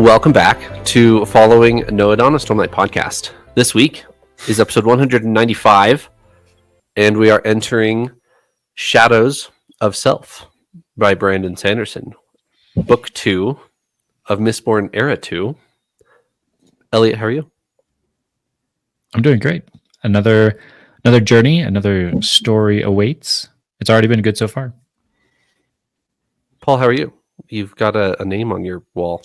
Welcome back to Following Noah on a Stormlight podcast. This week is episode 195, and we are entering Shadows of Self by Brandon Sanderson, Book 2 of Mistborn Era 2. Eliot, how are you? I'm doing great. Another journey, another story awaits. It's already been good so far. Paul, how are you? You've got a name on your wall.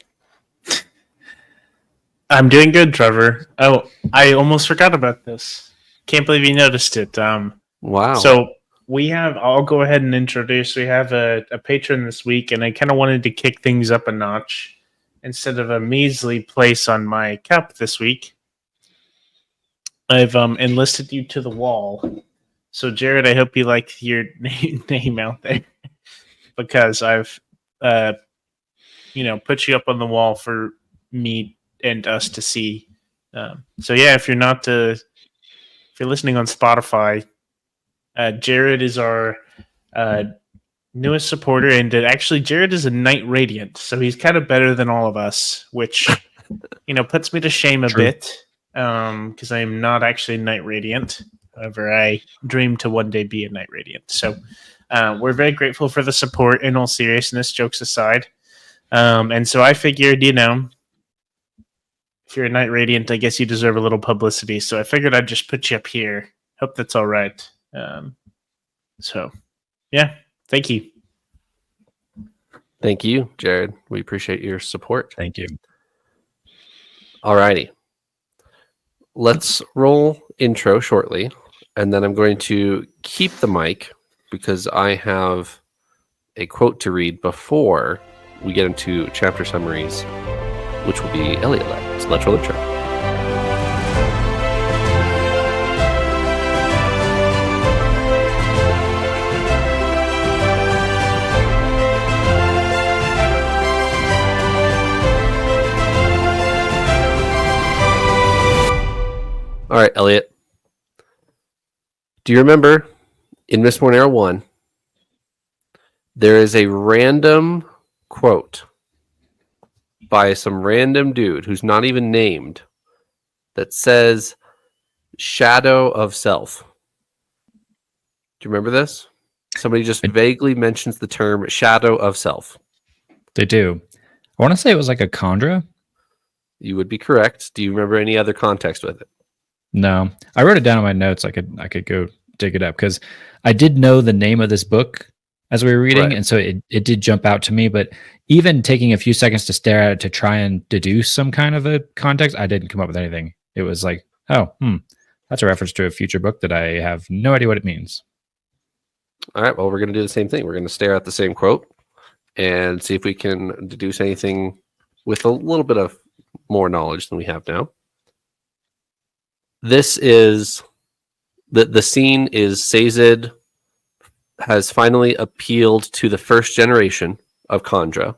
I'm doing good, Trevor. Oh, I almost forgot about this. Can't believe you noticed it. Wow. So I'll go ahead and introduce. We have a patron this week, and I kind of wanted to kick things up a notch. Instead of a measly place on my cup this week, I've enlisted you to the wall. So, Jared, I hope you like your name out there because I've, put you up on the wall for me and us to see. So yeah, if you're listening on Spotify, Jared is our newest supporter, and actually Jared is a Knight Radiant, so he's kind of better than all of us, which puts me to shame a bit, because I am not actually a Knight Radiant. However, I dream to one day be a Knight Radiant. So we're very grateful for the support, in all seriousness, jokes aside. And so I figured, if you're a Knight Radiant, I guess you deserve a little publicity. So I figured I'd just put you up here. Hope that's all right. So, yeah, thank you. Thank you, Jared. We appreciate your support. Thank you. Alrighty. Let's roll intro shortly, and then I'm going to keep the mic because I have a quote to read before we get into chapter summaries, which will be Eliot-led. So let's roll the intro. All right, Eliot. Do you remember in Mistborn Era 1, there is a random quote by some random dude who's not even named that says shadow of self. Do you remember this? Somebody just vaguely mentions the term shadow of self. They do. I want to say it was like a chondra. You would be correct. Do you remember any other context with it? No, I wrote it down in my notes. I could go dig it up because I did know the name of this book as we were reading, Right. And so it did jump out to me. But even taking a few seconds to stare at it to try and deduce some kind of a context, I didn't come up with anything. It was like, that's a reference to a future book that I have no idea what it means. All right, well, we're going to do the same thing. We're going to stare at the same quote and see if we can deduce anything with a little bit of more knowledge than we have now. This is the scene is Sazed has finally appealed to the first generation of Khandra,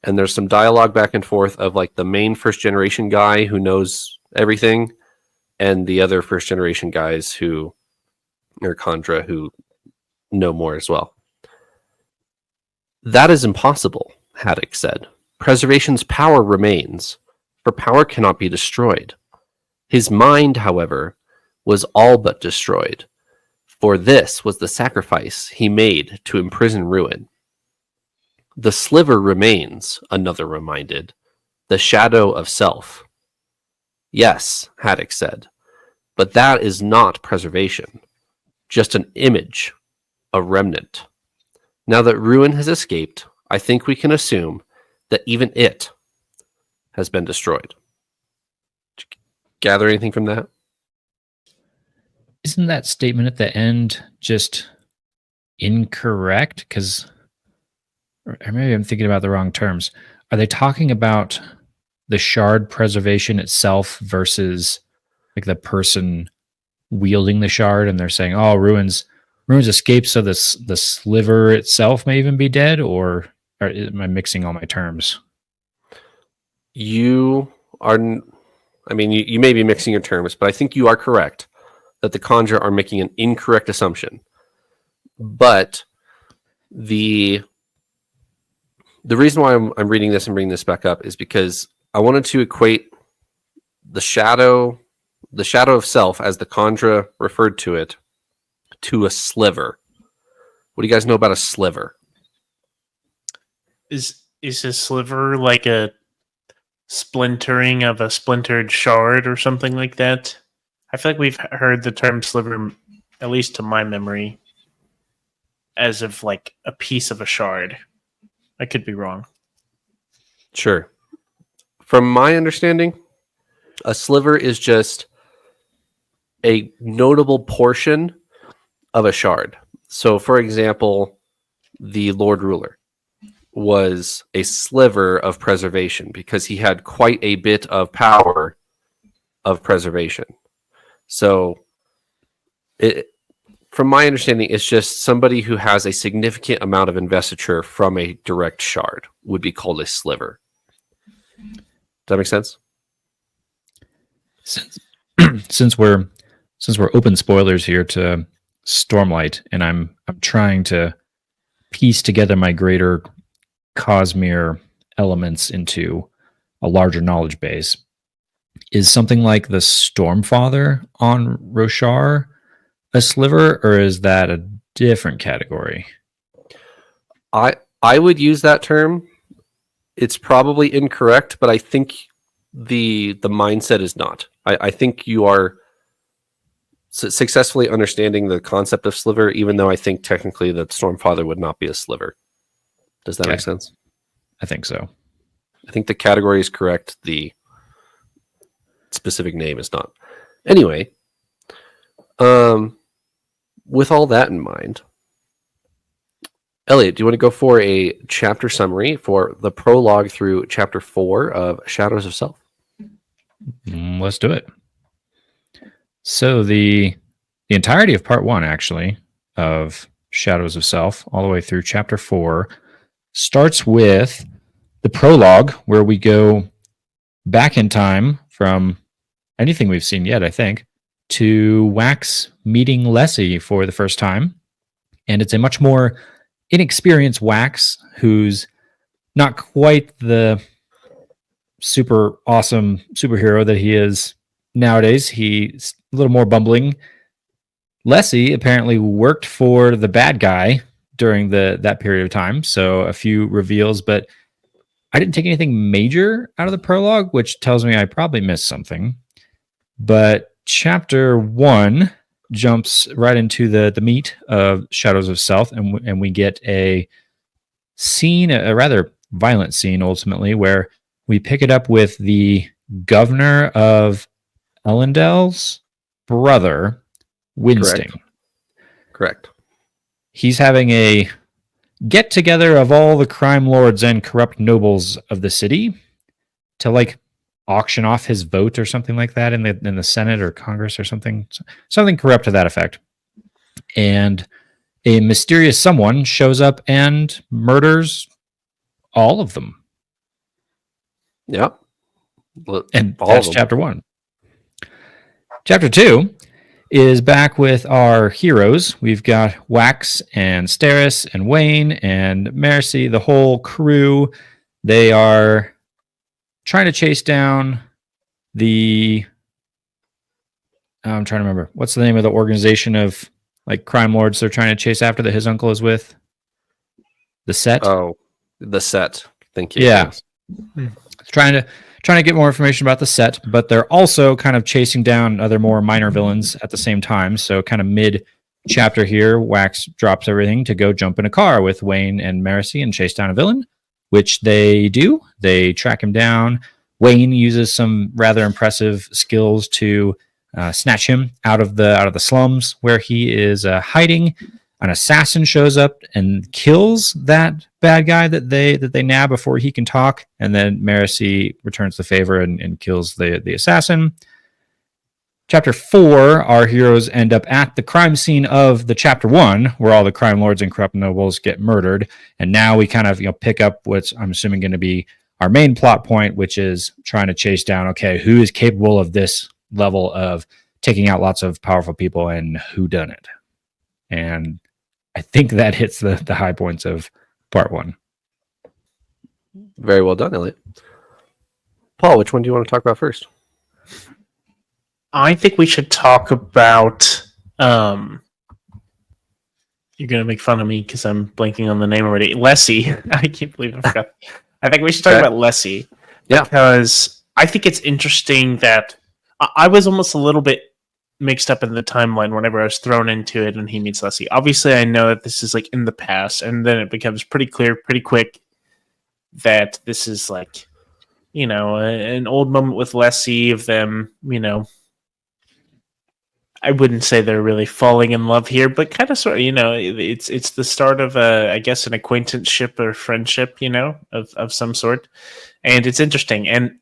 and there's some dialogue back and forth of like the main first generation guy who knows everything and the other first generation guys who are Khandra who know more as well. That is impossible, Haddock said. Preservation's power remains, for power cannot be destroyed. His mind, however, was all but destroyed, for this was the sacrifice he made to imprison ruin. The sliver remains, another reminded, the shadow of self. Yes, Haddock said, but that is not preservation, just an image, a remnant. Now that ruin has escaped, I think we can assume that even it has been destroyed. Did you gather anything from that? Isn't that statement at the end just incorrect? Or maybe I'm thinking about the wrong terms. Are they talking about the shard preservation itself versus like the person wielding the shard? And they're saying, "Oh, ruins escape, so the sliver itself may even be dead." Or am I mixing all my terms? You may be mixing your terms, but I think you are correct that the Khandra are making an incorrect assumption. But the the reason why I'm reading this and bringing this back up is because I wanted to equate the shadow of self, as the Khandra referred to it, to a sliver. What do you guys know about a sliver? Is a sliver like a splintering of a splintered shard or something like that? I feel like we've heard the term sliver, at least to my memory, as of like a piece of a shard. I could be wrong. Sure. From my understanding, a sliver is just a notable portion of a shard. So, for example, the Lord Ruler was a sliver of preservation because he had quite a bit of power of preservation. So, from my understanding, it's just somebody who has a significant amount of investiture from a direct shard would be called a sliver. Does that make sense? Since we're open spoilers here to Stormlight, and I'm trying to piece together my greater Cosmere elements into a larger knowledge base. Is something like the Stormfather on Roshar a sliver, or is that a different category? I would use that term. It's probably incorrect, but I think the mindset is not. I think you are successfully understanding the concept of sliver, even though I think technically that Stormfather would not be a sliver. Does that make sense? I think so. I think the category is correct. The specific name is not. Anyway, with all that in mind, Eliot, do you want to go for a chapter summary for the prologue through chapter 4 of Shadows of Self? Let's do it. So the entirety of part 1, actually, of Shadows of Self, all the way through chapter 4, starts with the prologue, where we go back in time from anything we've seen yet, I think, to Wax meeting Lessie for the first time. And it's a much more inexperienced Wax, who's not quite the super awesome superhero that he is nowadays. He's a little more bumbling. Lessie apparently worked for the bad guy during that period of time, so a few reveals, but I didn't take anything major out of the prologue, which tells me I probably missed something. But chapter 1 jumps right into the meat of Shadows of Self, and we get a scene, a rather violent scene ultimately, where we pick it up with the governor of Elendil's brother, Winsting. Correct. He's having a get together of all the crime lords and corrupt nobles of the city to like auction off his vote or something like that in the Senate or Congress or something corrupt to that effect. And a mysterious someone shows up and murders all of them. Yep. And that's chapter 1. Chapter 2 is back with our heroes. We've got Wax and Steris and Wayne and Mercy, the whole crew. They are trying to chase down the... I'm trying to remember. What's the name of the organization of like crime lords they're trying to chase after that his uncle is with? The Set? Oh, the Set. Thank you. Yeah. Trying to get more information about the Set, but they're also kind of chasing down other more minor villains at the same time. So kind of mid chapter here, Wax drops everything to go jump in a car with Wayne and Mercy and chase down a villain, which they do. They track him down. Wayne uses some rather impressive skills to snatch him out of the slums where he is hiding. An assassin shows up and kills that bad guy that they nab before he can talk, and then Mercy returns the favor and kills the assassin. Chapter 4, our heroes end up at the crime scene of the chapter 1, where all the crime lords and corrupt nobles get murdered, and now we kind of pick up what's I'm assuming going to be our main plot point, which is trying to chase down who is capable of this level of taking out lots of powerful people and who done it. And I think that hits the high points of part 1. Very well done, Eliot. Paul, which one do you want to talk about first? I think we should talk about. You're gonna make fun of me because I'm blanking on the name already. Lessie. I can't believe I forgot. I think we should talk about Lessie. Yeah. Because I think it's interesting that I was almost a little bit mixed up in the timeline whenever I was thrown into it and he meets Lessie. Obviously, I know that this is like in the past, and then it becomes pretty clear pretty quick that this is like, an old moment with Lessie of them, I wouldn't say they're really falling in love here, but kind of sort of, it's the start of I guess an acquaintanceship or friendship, of some sort. And it's interesting. And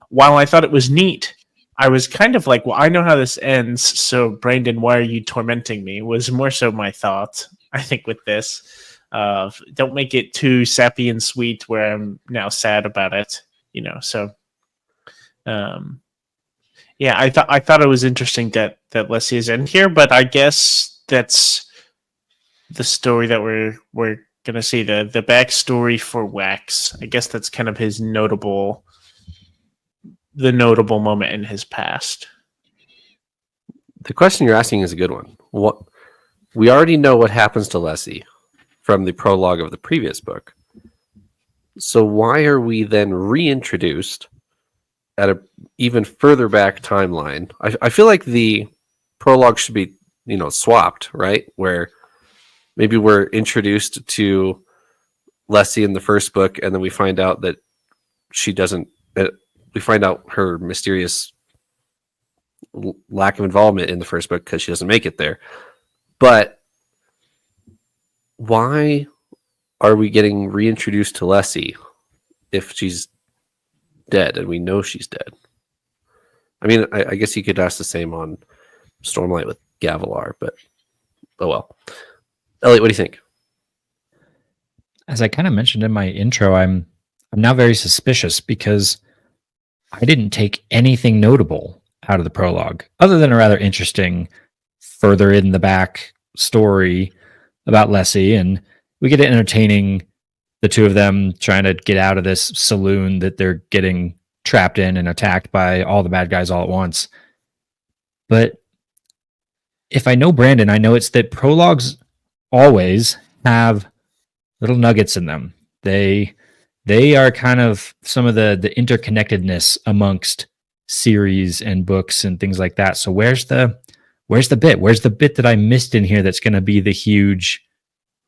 while I thought it was neat, I was kind of like, well, I know how this ends. So Brandon, why are you tormenting me? Was more so my thought, I think, with this. Don't make it too sappy and sweet where I'm now sad about it, so, yeah, I thought it was interesting that Leslie is in here, but I guess that's the story that we're gonna see, the backstory for Wax. I guess that's kind of the notable moment in his past. The question you're asking is a good one. What we already know what happens to Leslie from the prologue of the previous book. So why are we then reintroduced at a even further back timeline? I feel like the prologue should be, swapped, right? Where maybe we're introduced to Leslie in the first book, and then we find out that she doesn't. We find out her mysterious lack of involvement in the first book because she doesn't make it there. But why are we getting reintroduced to Leslie if she's dead and we know she's dead? I mean, I guess you could ask the same on Stormlight with Gavilar, but oh well. Eliot, what do you think? As I kind of mentioned in my intro, I'm now very suspicious because I didn't take anything notable out of the prologue other than a rather interesting further in the back story about Leslie, and we get it entertaining the two of them trying to get out of this saloon that they're getting trapped in and attacked by all the bad guys all at once. But if I know Brandon, I know it's that prologues always have little nuggets in them. They are kind of some of the interconnectedness amongst series and books and things like that. So where's the bit? Where's the bit that I missed in here that's going to be the huge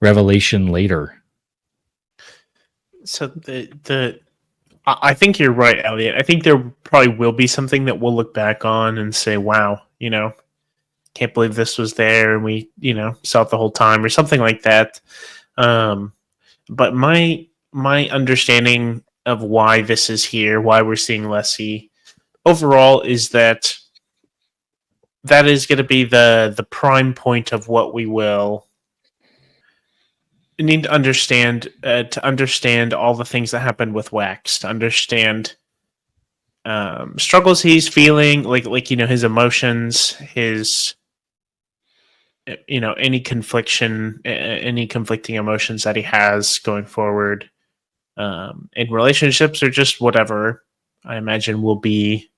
revelation later? So I think you're right, Eliot. I think there probably will be something that we'll look back on and say, wow, can't believe this was there and we, saw it the whole time or something like that. But my understanding of why this is here, why we're seeing Leslie overall, is that is going to be the prime point of what we will need to understand all the things that happened with Wax, to understand struggles he's feeling, like his emotions, his any conflicting emotions that he has going forward in relationships or just whatever. I imagine will be,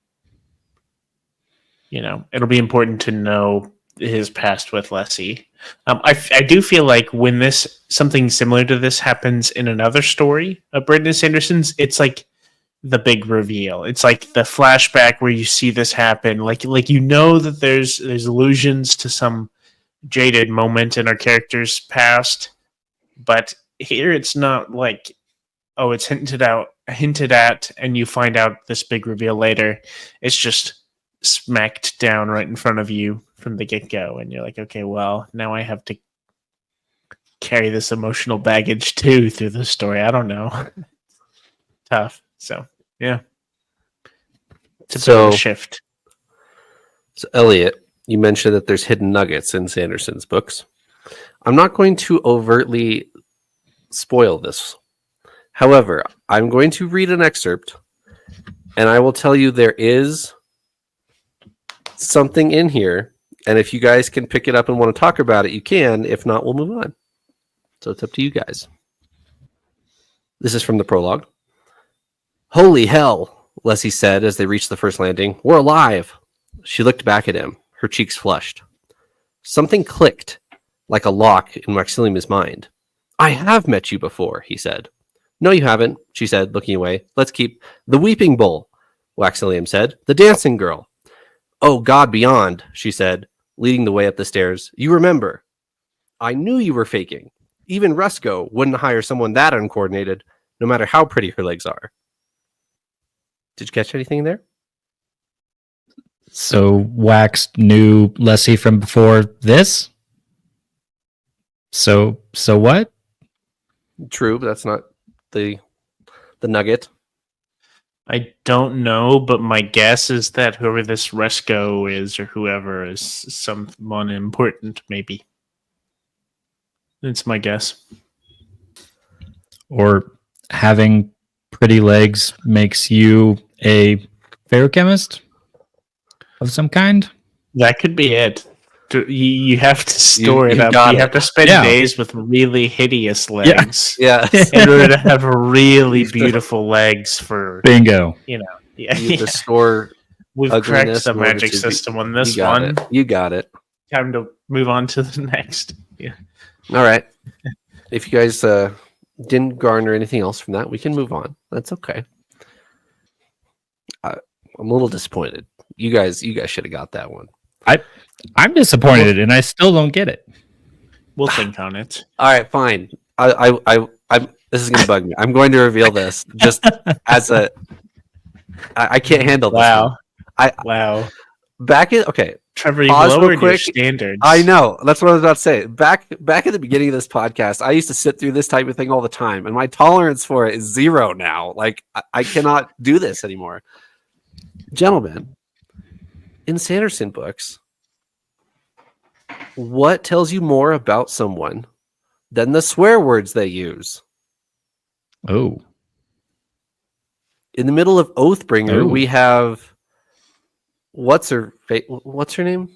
it'll be important to know his past with Leslie. I do feel like when something similar to this happens in another story of Brandon Sanderson's, it's like the big reveal. It's like the flashback where you see this happen. Like that there's allusions to some jaded moment in our character's past, but here it's not like, oh, it's hinted at, and you find out this big reveal later. It's just smacked down right in front of you from the get-go, and you're like, okay, well, now I have to carry this emotional baggage too through the story. I don't know. Tough. So yeah, it's a bit of a shift. So Eliot, you mentioned that there's hidden nuggets in Sanderson's books. I'm not going to overtly spoil this. However, I'm going to read an excerpt, and I will tell you there is something in here, and if you guys can pick it up and want to talk about it, you can. If not, we'll move on. So it's up to you guys. This is from the prologue. Holy hell, Leslie said as they reached the first landing. We're alive. She looked back at him, her cheeks flushed. Something clicked, like a lock in Maxilium's mind. I have met you before, he said. No, you haven't, she said, looking away. Let's keep the weeping bull, Waxilium said. The dancing girl. Oh, God beyond, she said, leading the way up the stairs. You remember. I knew you were faking. Even Rusco wouldn't hire someone that uncoordinated, no matter how pretty her legs are. Did you catch anything there? So Wax knew Leslie from before this? So what? True, but that's not the nugget. I don't know, but my guess is that whoever this Resco is, or whoever, is someone important, maybe. It's my guess. Or having pretty legs makes you a ferrochemist of some kind? That could be it. You have to store You it up. got You it. have to spend days with really hideous legs Yeah. in order to have really beautiful legs for, Bingo. yeah. You have to store We've cracked ugliness the in order magic to be- system on this you got one. it. You got it. Time to move on to the next. Yeah. All right. If you guys didn't garner anything else from that, we can move on. That's okay. I'm a little disappointed. You guys should have got that one. I'm disappointed and I still don't get it. We'll think on it. All right, fine. I'm this is gonna bug me. I'm going to reveal this just as a. I can't handle this. Wow. one. Wow. Back in okay. Trevor, you Pause real lowered your quick. standards. I know. That's what I was about to say. Back at the beginning of this podcast, I used to sit through this type of thing all the time, and my tolerance for it is 0 now. Like I cannot do this anymore. Gentlemen, in Sanderson books, what tells you more about someone than the swear words they use? Oh. In the middle of Oathbringer, Oh. we have what's her name?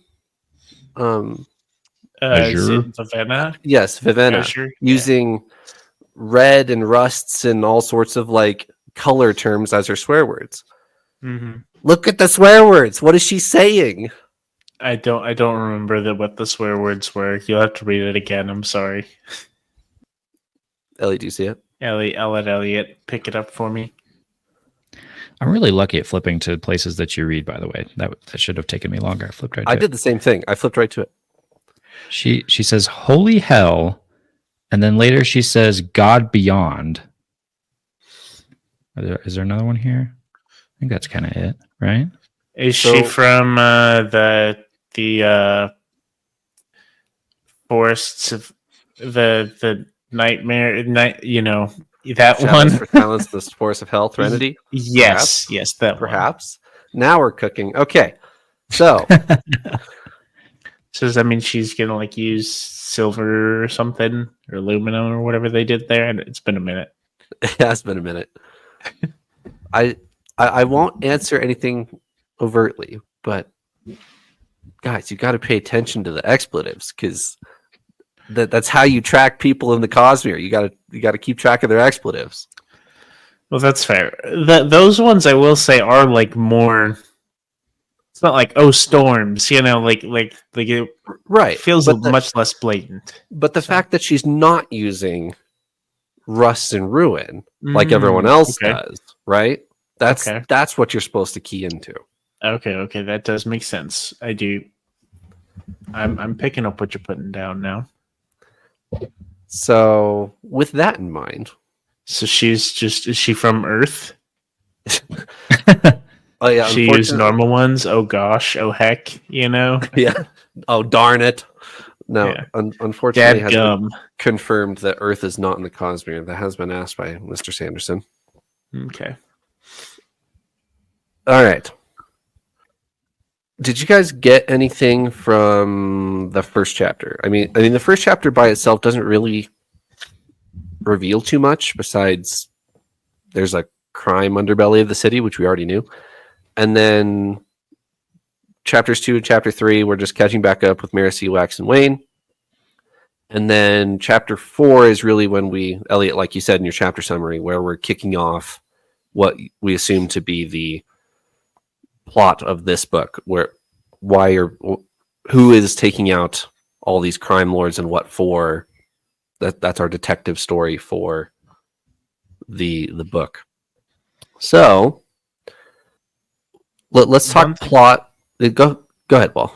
Is Azure? it Vivenna? Yes, Vivenna. Azure? Using red and rusts and all sorts of like color terms as her swear words. Mm-hmm. Look at the swear words. What is she saying? I don't remember what the swear words were. You'll have to read it again. I'm sorry. Ellie, do you see it? I'll let Eliot pick it up for me. I'm really lucky at flipping to places that you read, by the way. That should have taken me longer. I flipped right to I it. did the same thing. I flipped right to it. She says, holy hell. And then later she says, God beyond. Is there another one here? I think that's kind of it, right? Is So- she from the forests of the nightmare night? You know that Shadows one. for Silence, the Force of Hell, Threnody. Yes, yes, that one. Perhaps. Now we're cooking. Okay. So So does that mean she's gonna like use silver or something or aluminum or whatever they did there? And it's been a minute. it has been a minute. I won't answer anything overtly, but guys, you got to pay attention to the expletives because that's how you track people in the Cosmere. You got to keep track of their expletives. Well, that's fair. Those ones I will say are like more. It's not like storms, you know, like it Right. feels but much less blatant. But the fact that she's not using rust and ruin like everyone else okay. does, right? Okay. That's what you're supposed to key into. Okay, that does make sense. I do. I'm picking up what you're putting down now. So, with that in mind, So is she from Earth? oh yeah, She used normal ones. Oh gosh. Oh heck. You know. Yeah. Oh darn it. No, Yeah. unfortunately, it has been Dadgum. confirmed that Earth is not in the Cosmere. That has been asked by Mr. Sanderson. Okay. All right. Did you guys get anything from the first chapter? I mean, the first chapter by itself doesn't really reveal too much besides there's a crime underbelly of the city, which we already knew. And then chapters 2 and chapter 3, we're just catching back up with Marcy, Wax, and Wayne. And then chapter 4 is really when we, Eliot, like you said in your chapter summary, where we're kicking off what we assume to be the plot of this book, where who is taking out all these crime lords and what for. That's our detective story for the book. So let's talk plot. Go ahead, Paul.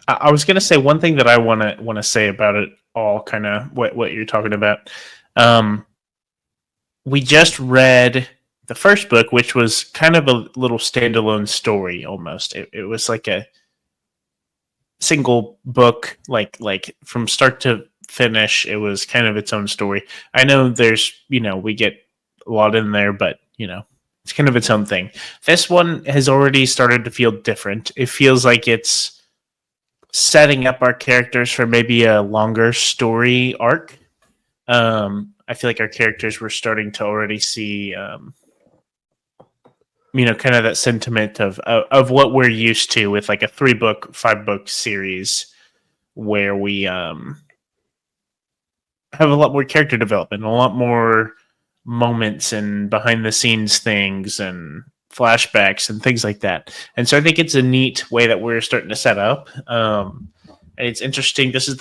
I was going to say one thing that I want to say about it all, kind of what you're talking about. We just read the first book, which was kind of a little standalone story almost. It was like a single book, like from start to finish. It was kind of its own story. I know there's, we get a lot in there, but it's kind of its own thing. This one has already started to feel different. It feels like it's setting up our characters for maybe a longer story arc. I feel like our characters were starting to already see, kind of that sentiment of what we're used to with like a 3-book, 5-book series where we have a lot more character development, a lot more moments and behind the scenes things and flashbacks and things like that. And so I think it's a neat way that we're starting to set up. And it's interesting. This is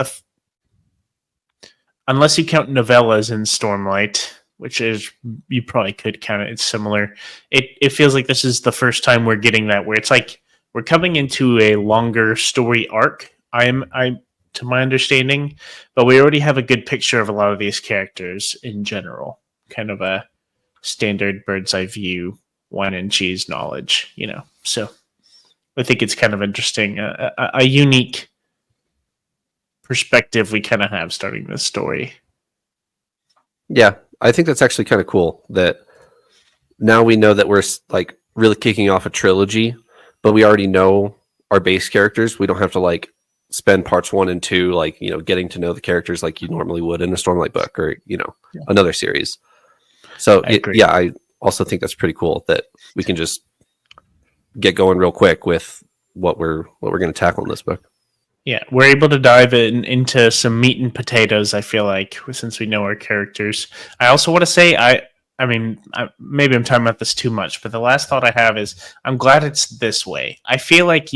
unless you count novellas in Stormlight, which is, you probably could count it. It's similar. It feels like this is the first time we're getting that, where it's like we're coming into a longer story arc. I'm to my understanding, but we already have a good picture of a lot of these characters in general. Kind of a standard bird's eye view, wine and cheese knowledge, So I think it's kind of interesting, a unique perspective we kind of have starting this story. Yeah, I think that's actually kind of cool that now we know that we're like really kicking off a trilogy, but we already know our base characters. We don't have to like spend parts 1 and 2 like, getting to know the characters like you normally would in a Stormlight book or, another series. So I also think that's pretty cool that we can just get going real quick with what we're going to tackle in this book. Yeah, we're able to dive into some meat and potatoes, I feel like, since we know our characters. I also want to say, maybe I'm talking about this too much, but the last thought I have is I'm glad it's this way. I feel like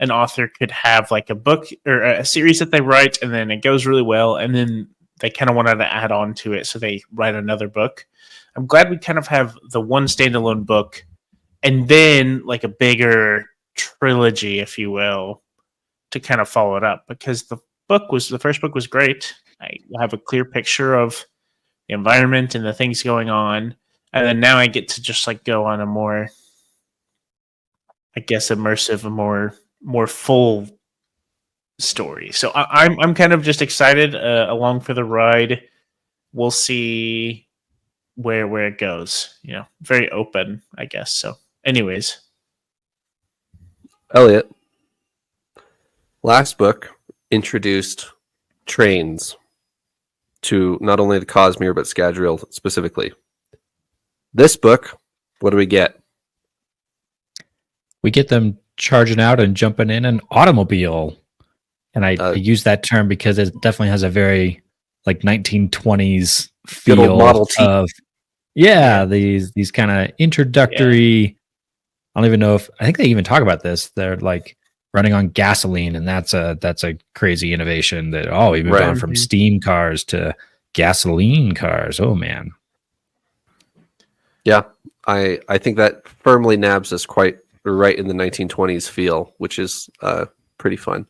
an author could have like a book or a series that they write, and then it goes really well, and then they kind of wanted to add on to it, so they write another book. I'm glad we kind of have the one standalone book, and then like a bigger trilogy, if you will, to kind of follow it up, because the first book was great. I have a clear picture of the environment and the things going on, and then now I get to just like go on a more, I guess, immersive, a more full story. So I'm kind of just excited along for the ride. We'll see where it goes. Very open, I guess. So, anyways, Eliot, last book introduced trains to not only the Cosmere but Scadrial specifically. This book, what do we get? We get them charging out and jumping in an automobile. And I use that term because it definitely has a very like 1920s feel Model T. of these kind of introductory. Yeah. I don't even know I think they even talk about this. They're like running on gasoline, and that's a crazy innovation that we've been gone from steam cars to gasoline cars. Oh man. Yeah, I think that firmly nabs us quite right in the 1920s feel, which is pretty fun.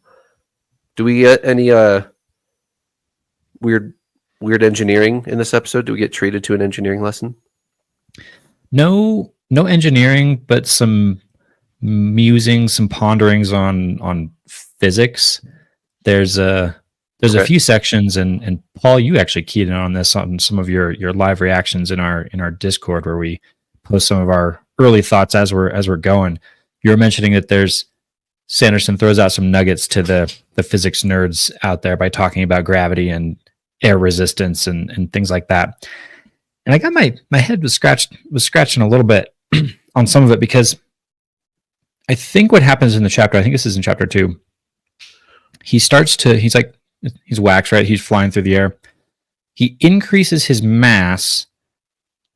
Do we get any weird engineering in this episode? Do we get treated to an engineering lesson? No engineering, but some musing, some ponderings on physics. There's a few sections, and Paul, you actually keyed in on this on some of your live reactions in our Discord, where we post some of our early thoughts as we're going. You were mentioning that Sanderson throws out some nuggets to the physics nerds out there by talking about gravity and air resistance and things like that. And I got my head was scratching a little bit on some of it, because I think what happens in the chapter, I think this is in chapter 2, he's like He's wax, right? He's flying through the air. He increases his mass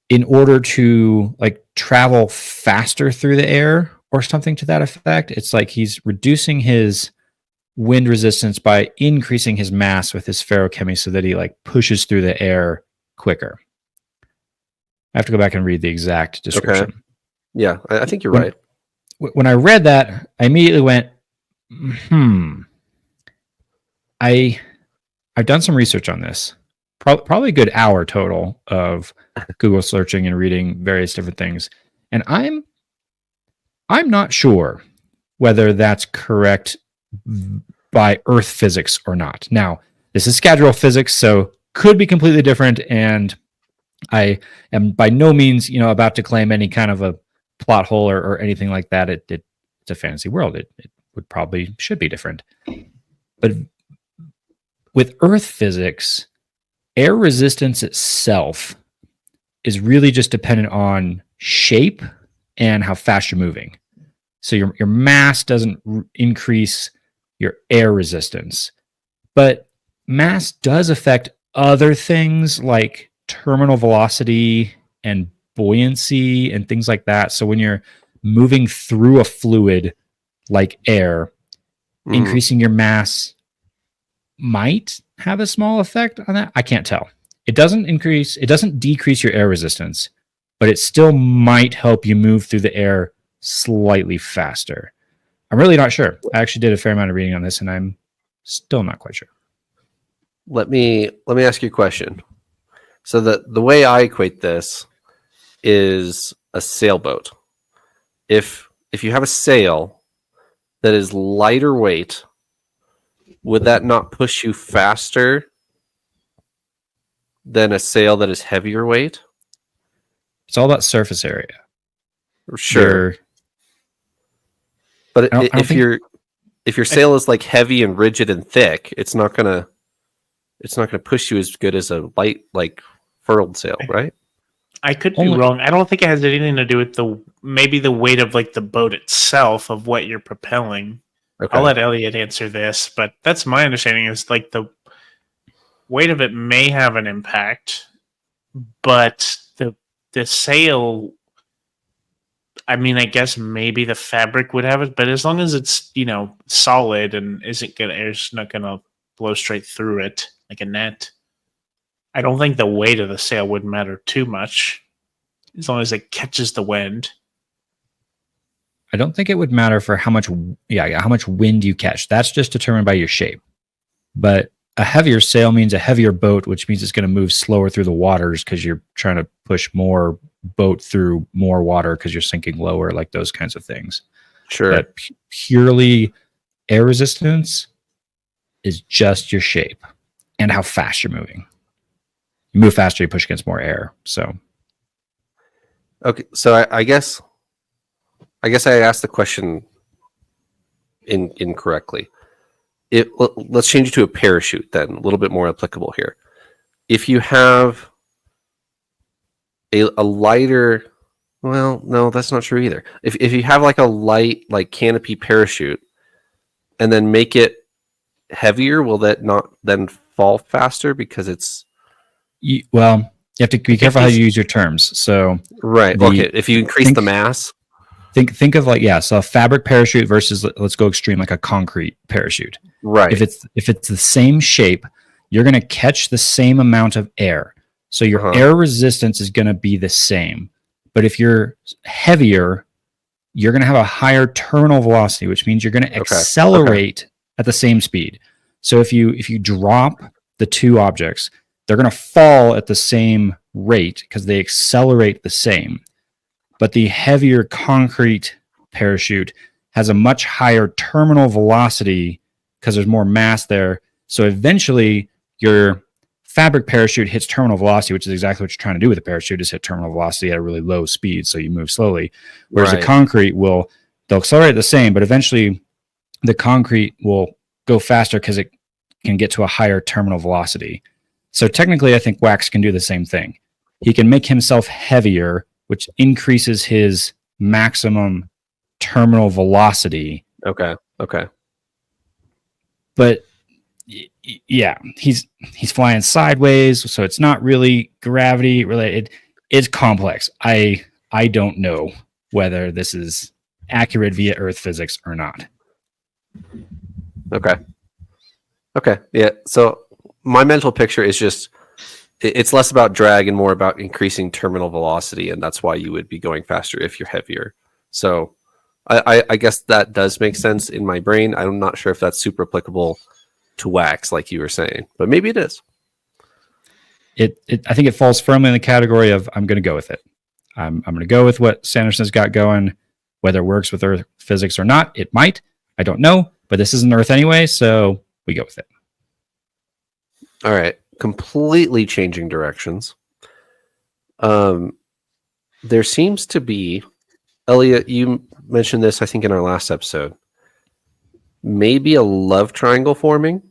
in order to like travel faster through the air or something to that effect. It's like he's reducing his wind resistance by increasing his mass with his feruchemy so that he like pushes through the air quicker. I have to go back and read the exact description. Okay. Yeah, I think you're right. When I read that, I immediately went, I've done some research on this. Probably a good hour total of Google searching and reading various different things. And I'm not sure whether that's correct by Earth physics or not. Now, this is schedule physics, so could be completely different. And I am by no means, about to claim any kind of a plot hole or anything like that. It's a fantasy world. It would probably should be different. But with Earth physics, air resistance itself is really just dependent on shape and how fast you're moving. So your mass doesn't increase your air resistance, but mass does affect other things like terminal velocity and buoyancy and things like that. So when you're moving through a fluid like air, increasing your mass might have a small effect on that. I can't tell. It doesn't decrease your air resistance, but it still might help you move through the air slightly faster. I'm really not sure. I actually did a fair amount of reading on this, and I'm still not quite sure. Let me ask you a question. So the way I equate this is a sailboat. If you have a sail that is lighter weight, would that not push you faster than a sail that is heavier weight? It's all about surface area. Sure. But if your sail is like heavy and rigid and thick, it's not gonna push you as good as a light, like furled sail, right? I could be wrong. I don't think it has anything to do with maybe the weight of like the boat itself of what you're propelling. Okay. I'll let Eliot answer this, but that's my understanding is like the weight of it may have an impact, but the sail, I mean, I guess maybe the fabric would have it, but as long as it's, solid and air's not gonna blow straight through it like a net, I don't think the weight of the sail would matter too much as long as it catches the wind. I don't think it would matter for how much wind you catch. That's just determined by your shape. But a heavier sail means a heavier boat, which means it's going to move slower through the waters because you're trying to push more boat through more water because you're sinking lower, like those kinds of things. Sure. But purely air resistance is just your shape and how fast you're moving. You move faster, you push against more air. So, okay. So I guess I asked the question incorrectly. Let's change it to a parachute then, a little bit more applicable here. If you have a lighter, well, no, that's not true either. If you have like a light, like canopy parachute, and then make it heavier, will that not then fall faster because it's? You have to be careful how you use your terms. So right, okay. If you increase the mass. Think of so a fabric parachute versus, let's go extreme, like a concrete parachute. Right. If it's the same shape, you're going to catch the same amount of air. So your air resistance is going to be the same. But if you're heavier, you're going to have a higher terminal velocity, which means you're going to accelerate at the same speed. So if you drop the two objects, they're going to fall at the same rate because they accelerate the same. But the heavier concrete parachute has a much higher terminal velocity because there's more mass there. So eventually your fabric parachute hits terminal velocity, which is exactly what you're trying to do with a parachute, is hit terminal velocity at a really low speed, so you move slowly. Whereas the concrete they'll accelerate the same, but eventually the concrete will go faster because it can get to a higher terminal velocity. So technically, I think Wax can do the same thing. He can make himself heavier, which increases his maximum terminal velocity. Okay. But yeah, he's flying sideways, so it's not really gravity related. It's complex. I don't know whether this is accurate via Earth physics or not. Okay. Yeah. So my mental picture is just it's less about drag and more about increasing terminal velocity, and that's why you would be going faster if you're heavier. So I guess that does make sense in my brain. I'm not sure if that's super applicable to wax, like you were saying, but maybe it is. I think it falls firmly in the category of I'm going to go with it. I'm going to go with what Sanderson's got going. Whether it works with Earth physics or not, it might. I don't know, but this isn't Earth anyway, so we go with it. All right, completely changing directions. There seems to be, Eliot, you mentioned this, I think, in our last episode. Maybe a love triangle forming.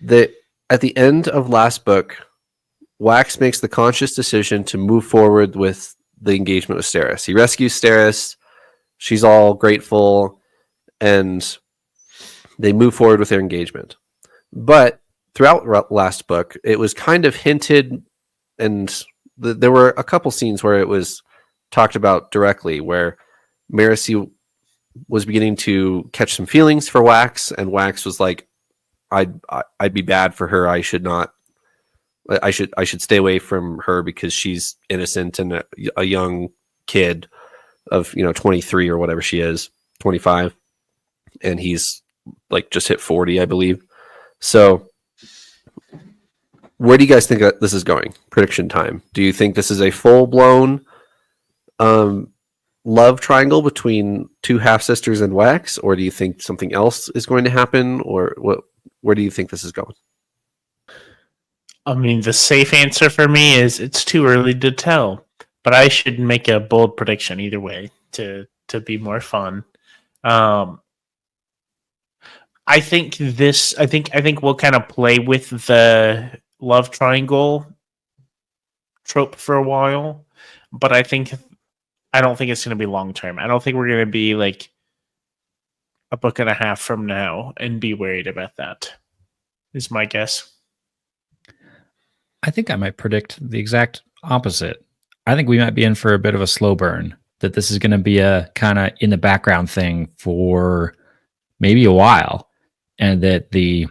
That at the end of last book, Wax makes the conscious decision to move forward with the engagement with Steris. He rescues Steris. She's all grateful, and they move forward with their engagement. But throughout last book, it was kind of hinted, and there were a couple scenes where it was talked about directly, where Marcy was beginning to catch some feelings for Wax, and Wax was like, I'd be bad for her. I should not. I should stay away from her because she's innocent and a young kid of 23 or whatever she is, 25, and he's like just hit 40, I believe. So, where do you guys think that this is going? Prediction time. Do you think this is a full blown love triangle between two half sisters and Wax, or do you think something else is going to happen, or what? Where do you think this is going? I mean, the safe answer for me is it's too early to tell, but I should make a bold prediction either way to be more fun. I think we'll kind of play with the love triangle trope for a while, but I don't think it's going to be long term. I don't think we're going to be like a book and a half from now and be worried about that. Is my guess. I think I might predict the exact opposite. I think we might be in for a bit of a slow burn, that this is going to be a kind of in the background thing for maybe a while, and that the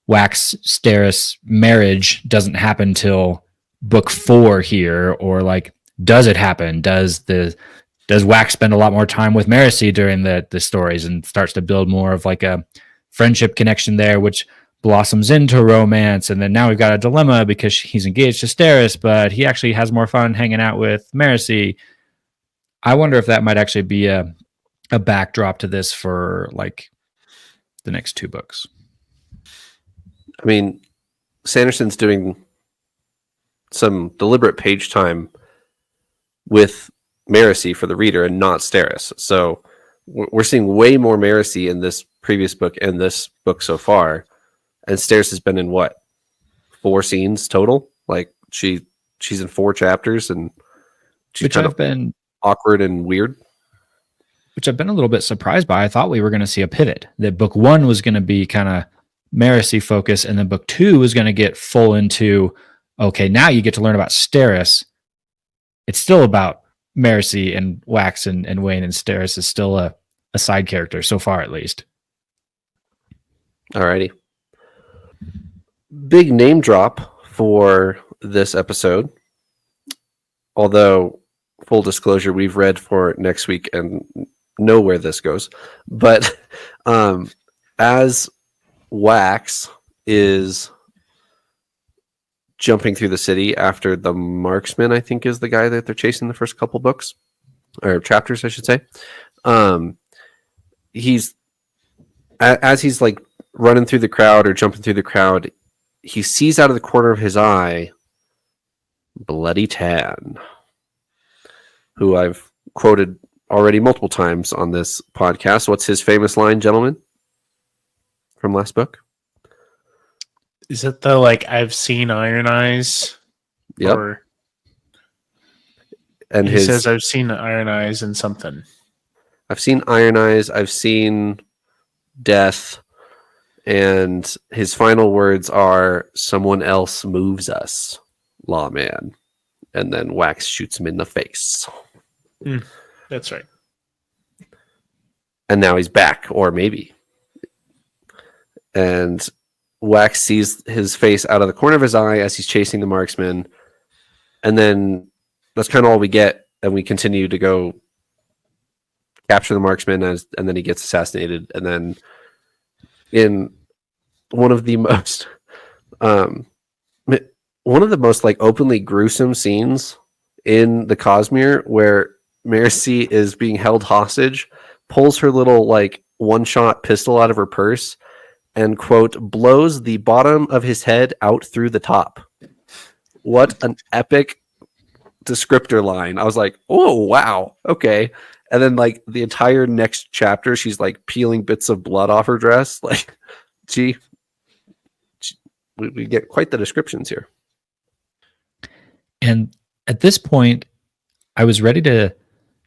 Wax Steris marriage doesn't happen till book 4 here, or like, does it happen? Does Wax spend a lot more time with Marcy during the stories and starts to build more of like a friendship connection there, which blossoms into romance, and then now we've got a dilemma because he's engaged to Steris, but he actually has more fun hanging out with Marcy. I wonder if that might actually be a backdrop to this for like the next 2 books. I mean, Sanderson's doing some deliberate page time with Marcy for the reader and not Steris. So we're seeing way more Marcy in this previous book and this book so far. And Steris has been in what? 4 scenes total? Like she's in 4 chapters, and she's which kind I've of been awkward and weird. Which I've been a little bit surprised by. I thought we were going to see a pivot. That book 1 was going to be kind of Marcy focus, and then book 2 was going to get full into, okay, now you get to learn about Steris. It's still about Marcy and Wax and Wayne, and Steris is still a side character so far, at least. Alrighty. Big name drop for this episode. Although, full disclosure, we've read for next week and know where this goes. But as Wax is jumping through the city after the marksman, I think is the guy that they're chasing the first couple books, or chapters, I should say. He's like running through the crowd or jumping through the crowd, he sees out of the corner of his eye Bloody Tan, who I've quoted already multiple times on this podcast. What's his famous line, gentlemen, from last book? Is it the like I've seen Iron Eyes? Yep. Or and he says I've seen Iron Eyes and something. I've seen Iron Eyes. I've seen Death, And his final words are, "Someone else moves us, lawman." And then Wax shoots him in the face. That's right. And now he's back, or maybe. And Wax sees his face out of the corner of his eye as he's chasing the marksman. And then that's kind of all we get. And we continue to go capture the marksman, and then he gets assassinated. And then in one of the most like openly gruesome scenes in the Cosmere, where Mercy is being held hostage, pulls her little like one-shot pistol out of her purse and, quote, blows the bottom of his head out through the top. What an epic descriptor line. I was like, oh, wow. Okay. And then like the entire next chapter, she's like peeling bits of blood off her dress. Like, we get quite the descriptions here. And at this point, I was ready to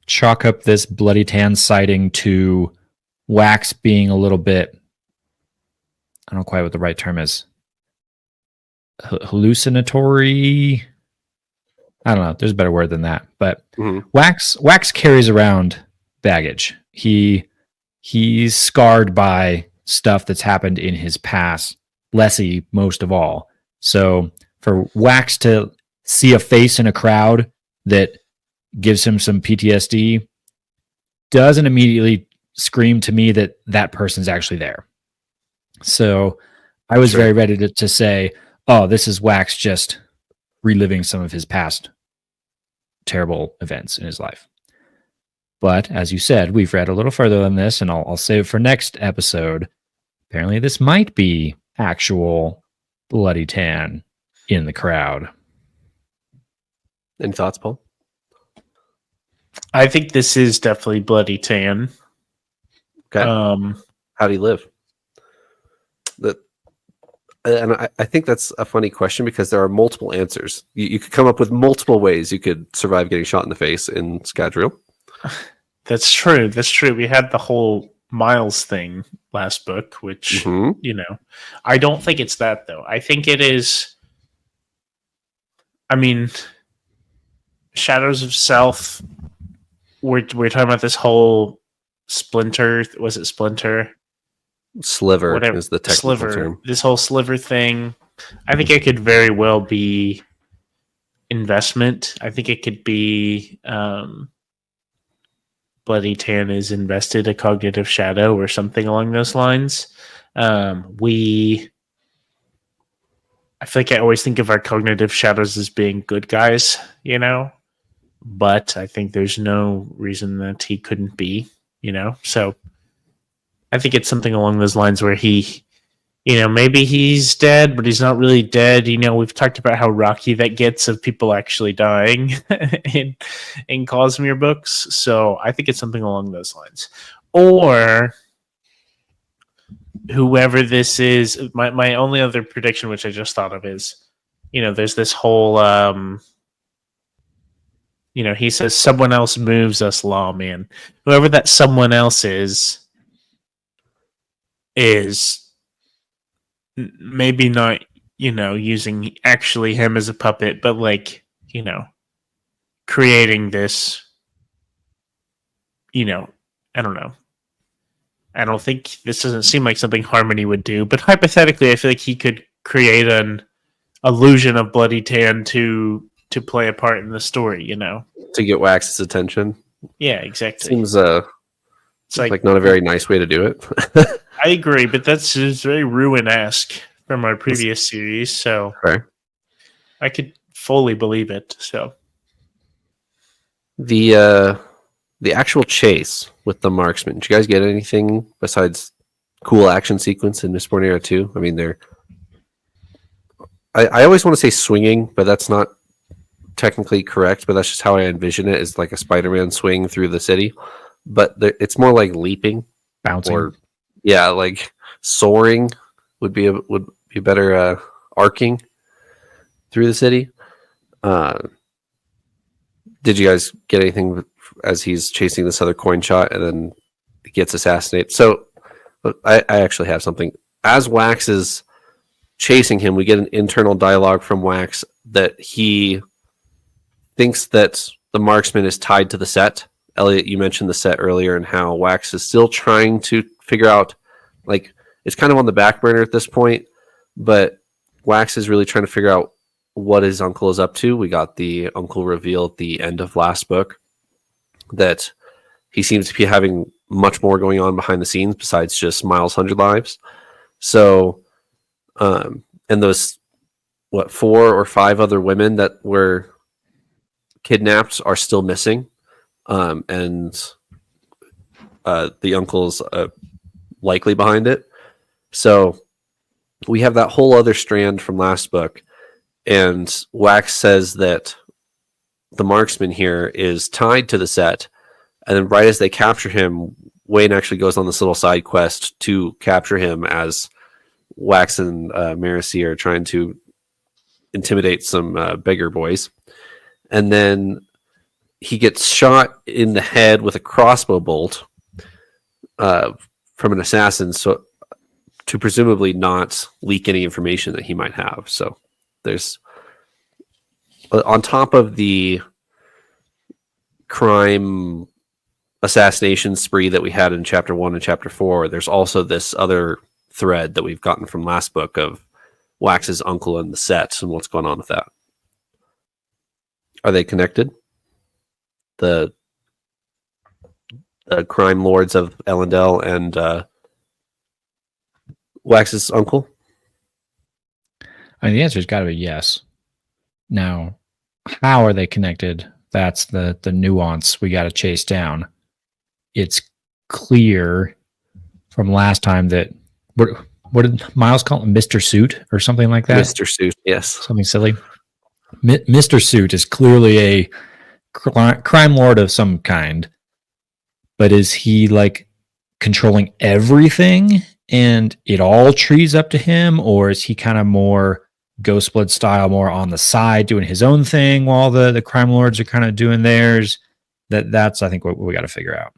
chalk up this Bloody Tan sighting to Wax being a little bit, I don't know quite what the right term is, hallucinatory. I don't know. There's a better word than that. But Wax carries around baggage. He's scarred by stuff that's happened in his past, Lessie most of all. So for Wax to see a face in a crowd that gives him some PTSD doesn't immediately scream to me that that person's actually there. So I was very ready to say, oh, this is Wax just reliving some of his past terrible events in his life. But as you said, we've read a little further than this, and I'll save for next episode. Apparently this might be actual Bloody Tan in the crowd. Any thoughts, Paul? I think this is definitely Bloody Tan. Okay. How do you live? And I think that's a funny question because there are multiple answers. You could come up with multiple ways you could survive getting shot in the face in Scadrial. That's true. That's true. We had the whole Miles thing last book, which, you know, I don't think it's that, though. I think it is, I mean, Shadows of Self, we're talking about this whole Splinter, was it Splinter? Sliver Whatever. is the technical term. This whole sliver thing, I think it could very well be investment. I think it could be Bloody Tan is invested a cognitive shadow or something along those lines. I feel like I always think of our cognitive shadows as being good guys, you know, but I think there's no reason that he couldn't be, you know, so I think it's something along those lines where he, you know, maybe he's dead, but he's not really dead. You know, we've talked about how rocky that gets of people actually dying in Cosmere books. So I think it's something along those lines. Or whoever this is, my only other prediction, which I just thought of, is, you know, there's this whole, you know, he says, someone else moves us, lawman. Whoever that someone else is maybe not, you know, using actually him as a puppet, but like, you know, creating this, you know, I don't know. I don't think this doesn't seem like something Harmony would do, but hypothetically, I feel like he could create an illusion of Bloody Tan to play a part in the story, you know, to get Wax's attention. Yeah, exactly. Seems it's like not a very nice way to do it. I agree, but that's very Ruin-esque from our previous series, so I could fully believe it. So the actual chase with the marksman, did you guys get anything besides cool action sequence in Mistborn Era 2? I mean, I always want to say swinging, but that's not technically correct, but that's just how I envision it, is like a Spider-Man swing through the city. But it's more like leaping, bouncing, or like soaring would be better. Arcing through the city. Did you guys get anything as he's chasing this other coin shot and then he gets assassinated? So I actually have something. as Wax is chasing him, we get an internal dialogue from Wax that he thinks that the marksman is tied to the set. Eliot, you mentioned the set earlier and how Wax is still trying to figure out, like, it's kind of on the back burner at this point, but Wax is really trying to figure out what his uncle is up to. We got the uncle reveal at the end of last book that he seems to be having much more going on behind the scenes besides just Miles' 100 lives. So, and those, 4 or 5 other women that were kidnapped are still missing. And the uncle's likely behind it. So we have that whole other strand from last book. And Wax says that the marksman here is tied to the set. And then right as they capture him, Wayne actually goes on this little side quest to capture him as Wax and Marcy are trying to intimidate some beggar boys. And then he gets shot in the head with a crossbow bolt from an assassin, so to presumably not leak any information that he might have. So there's, on top of the crime assassination spree that we had in chapter 1 and chapter 4, there's also this other thread that we've gotten from last book of Wax's uncle and the set and what's going on with that. Are they connected? The crime lords of Ellendale and Wax's uncle? I mean, the answer's got to be yes. Now, how are they connected? That's the nuance we got to chase down. It's clear from last time that what did Miles call him? Mr. Suit or something like that? Mr. Suit, yes. Something silly. Mr. Suit is clearly a crime lord of some kind, but is he like controlling everything and it all trees up to him, or is he kind of more Ghostblood style, more on the side doing his own thing while the crime lords are kind of doing theirs? That's I think what we got to figure out.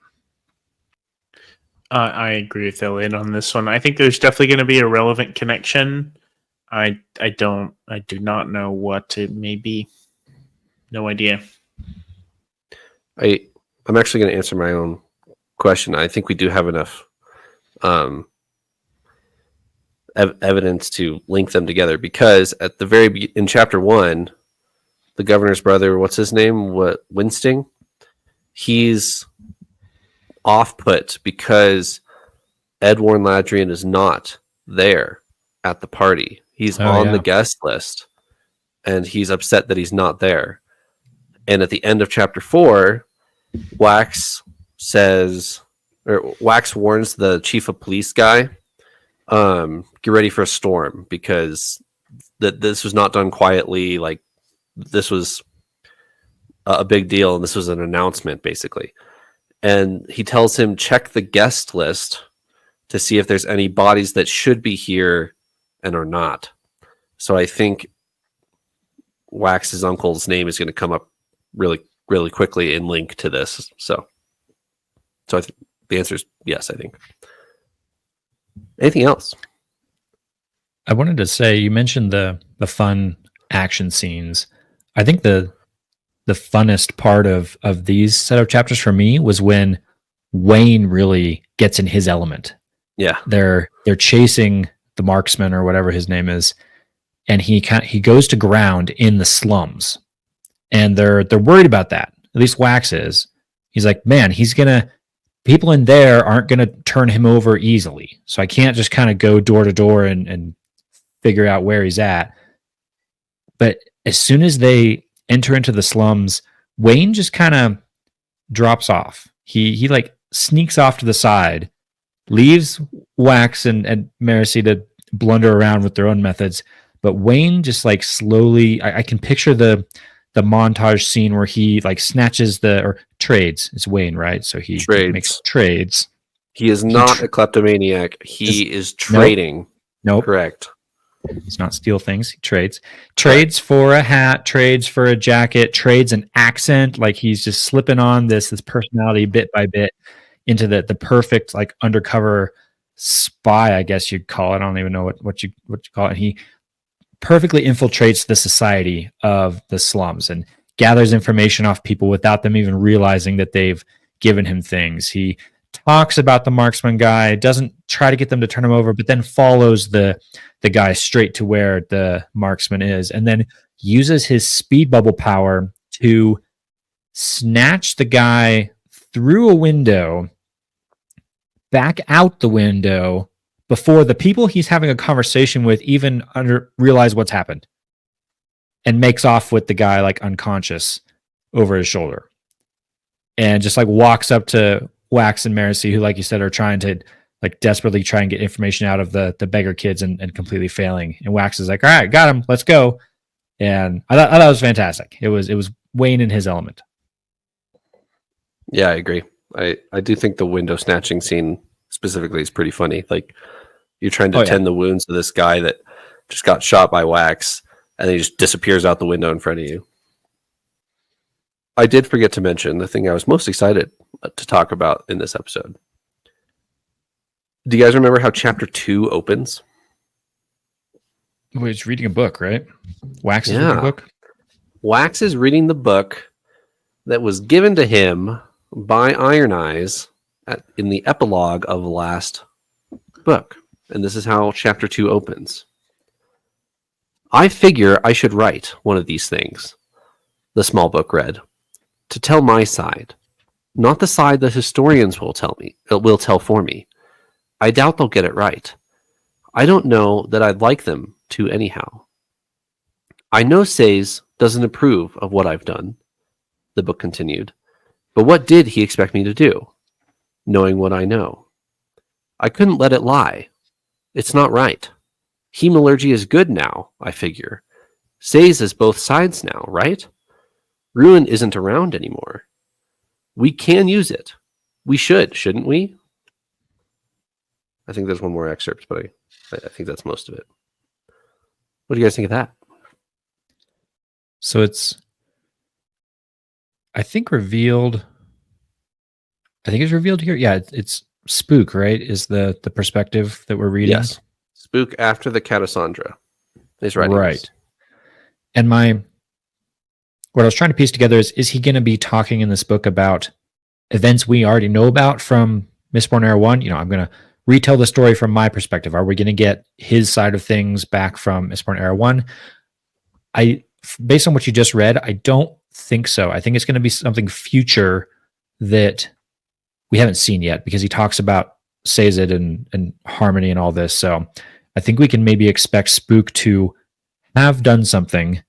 I agree with Eliot on this one. I think there's definitely going to be a relevant connection. I do not know what it may be. No idea. I'm actually going to answer my own question. I think we do have enough evidence to link them together, because at the in chapter 1, the governor's brother, what's his name? Winsting? He's off put because Ed Warren Ladrian is not there at the party. He's on the guest list, and he's upset that he's not there. And at the end of chapter 4, Wax warns the chief of police guy, get ready for a storm, because this was not done quietly. Like, this was a big deal, and this was an announcement, basically. And he tells him, check the guest list to see if there's any bodies that should be here and are not. So I think Wax's uncle's name is going to come up really, really quickly in link to this. So I think the answer is yes, I think. Anything else? I wanted to say, you mentioned the fun action scenes. I think the funnest part of these set of chapters for me was when Wayne really gets in his element. Yeah. They're chasing the marksman or whatever his name is, and he goes to ground in the slums. And they're worried about that. At least Wax is. He's like, man, people in there aren't gonna turn him over easily. So I can't just kind of go door to door and figure out where he's at. But as soon as they enter into the slums, Wayne just kind of drops off. He like sneaks off to the side, leaves Wax and Marcy to blunder around with their own methods. But Wayne just like slowly, I can picture the montage scene where he like snatches or trades. It's Wayne, right? So he makes trades. He is not a kleptomaniac. He is trading. Nope. Correct. It's not steal things. He trades. Trades for a hat, trades for a jacket, trades an accent. Like, he's just slipping on this personality bit by bit into the perfect like undercover spy, I guess you'd call it. I don't even know what you call it. He perfectly infiltrates the society of the slums and gathers information off people without them even realizing that they've given him things. He talks about the marksman guy, doesn't try to get them to turn him over, but then follows the guy straight to where the marksman is, and then uses his speed bubble power to snatch the guy through a window, back out the window, before the people he's having a conversation with even realize what's happened, and makes off with the guy like unconscious over his shoulder, and just like walks up to Wax and Marcy, who, like you said, are trying to like desperately try and get information out of the beggar kids and completely failing. And Wax is like, all right, got him, let's go. And I thought it was fantastic. It was Wayne in his element. Yeah, I agree. I do think the window snatching scene specifically is pretty funny. Like, you're trying to tend the wounds of this guy that just got shot by Wax, and then he just disappears out the window in front of you. I did forget to mention the thing I was most excited to talk about in this episode. Do you guys remember how chapter 2 opens? Well, he's reading a book, right? Wax is reading a book? Wax is reading the book that was given to him by Iron Eyes in the epilogue of the last book. And this is how chapter 2 opens. I figure I should write one of these things, the small book read, to tell my side, not the side the historians will tell for me. I doubt they'll get it right. I don't know that I'd like them to anyhow. I know Says doesn't approve of what I've done, the book continued, but what did he expect me to do, knowing what I know? I couldn't let it lie. It's not right. Hemalurgy is good now, I figure. Says is both sides now, right? Ruin isn't around anymore. We can use it. We should, shouldn't we? I think there's one more excerpt, but I think that's most of it. What do you guys think of that? So it's, I think it's revealed here. Yeah, it's Spook, right? Is the perspective that we're reading? Yes. Spook after the Catasandra is writing. Right. This. And what I was trying to piece together is he going to be talking in this book about events we already know about from Mistborn Era 1? You know, I'm going to retell the story from my perspective. Are we going to get his side of things back from Mistborn Era 1? Based on what you just read, I don't think so. I think it's going to be something future that we haven't seen yet, because he talks about Sazed and Harmony and all this. So I think we can maybe expect Spook to have done something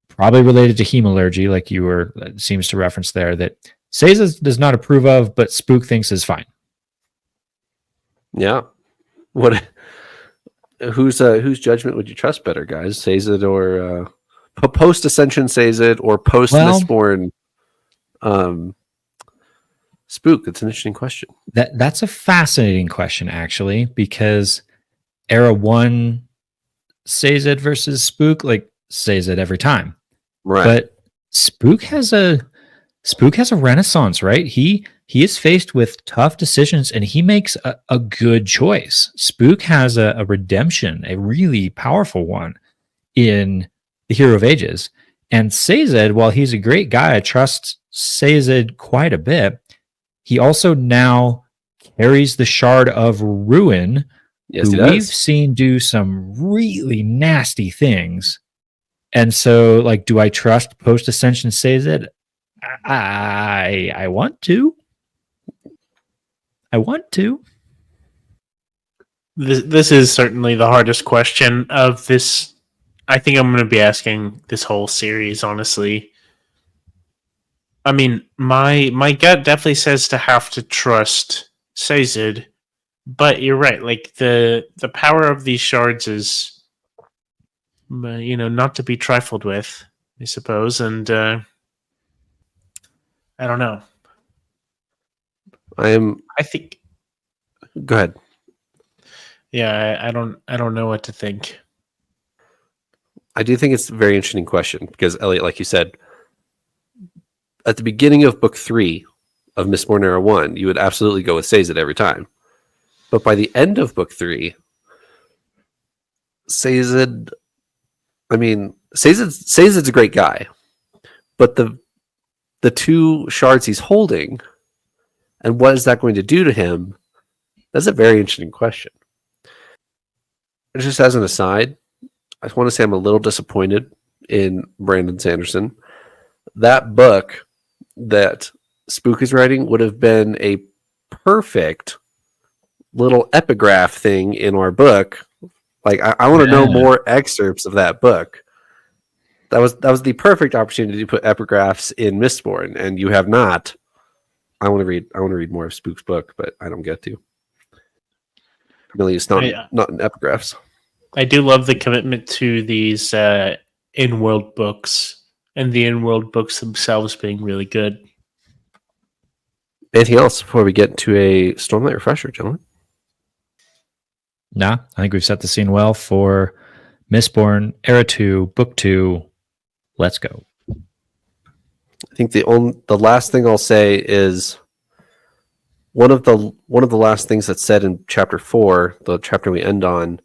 probably related to hemalurgy, like seems to reference there, that Sazed does not approve of, but Spook thinks is fine. Yeah. What? Whose judgment would you trust better, guys? Sazed or post Ascension Sazed or post Mistborn Spook? That's an interesting question. That's a fascinating question, actually, because Era 1 Sazed versus Spook, like Sazed every time. Right. But Spook has a renaissance, right? He is faced with tough decisions, and he makes a good choice. Spook has a redemption, a really powerful one in the Hero of Ages. And Sazed, while he's a great guy, I trust Sazed quite a bit. He also now carries the Shard of Ruin, yes, who we've seen do some really nasty things. And so, like, do I trust post-Ascension Sazed? I want to. This is certainly the hardest question of this. I think I'm going to be asking this whole series, honestly. I mean, my gut definitely says to have to trust Sazed, but you're right. Like, the power of these shards is, not to be trifled with, I suppose. And I don't know. I think. Go ahead. Yeah, I don't know what to think. I do think it's a very interesting question, because Eliot, like you said, at the beginning of book 3 of Mistborn Era 1, you would absolutely go with Sazed every time. But by the end of book 3, Sazed, Sazed's a great guy, but the 2 shards he's holding, and what is that going to do to him? That's a very interesting question. Just as an aside, I just want to say I'm a little disappointed in Brandon Sanderson. That book that Spook is writing would have been a perfect little epigraph thing in our book. Like, I want to know more excerpts of that book. That was the perfect opportunity to put epigraphs in Mistborn, and you have not. I want to read more of Spook's book, but I don't get to. Really, it's not in epigraphs. I do love the commitment to these in-world books, and the in-world books themselves being really good. Anything else before we get to a Stormlight refresher, gentlemen? Nah, I think we've set the scene well for Mistborn, Era 2, Book 2. Let's go. I think the last thing I'll say is one of the last things that's said in chapter 4, the chapter we end on,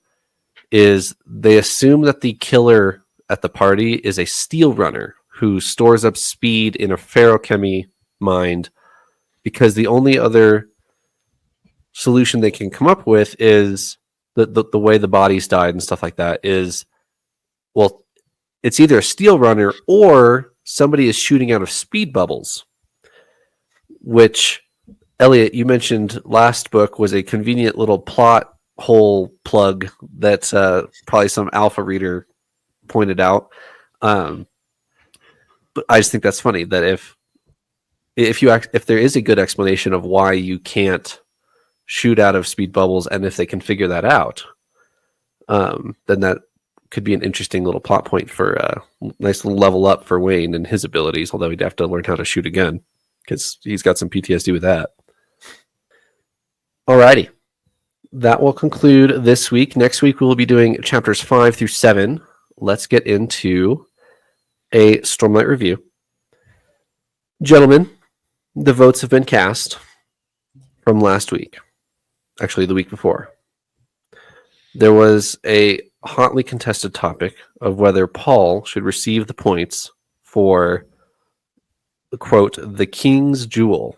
is they assume that the killer at the party is a steel runner who stores up speed in a ferochemy mind, because the only other solution they can come up with is the way the bodies died and stuff like that is, well, it's either a steel runner or somebody is shooting out of speed bubbles, which, Eliot, you mentioned last book was a convenient little plot hole plug that probably some alpha reader pointed out. But I just think that's funny that if there is a good explanation of why you can't shoot out of speed bubbles, and if they can figure that out, then that could be an interesting little plot point for a nice little level up for Wayne and his abilities, although he'd have to learn how to shoot again because he's got some PTSD with that. Alrighty. That will conclude this week. Next week, we will be doing chapters 5 through 7. Let's get into a Stormlight review. Gentlemen, the votes have been cast from last week. Actually, the week before. There was a hotly contested topic of whether Paul should receive the points for, quote, the King's Jewel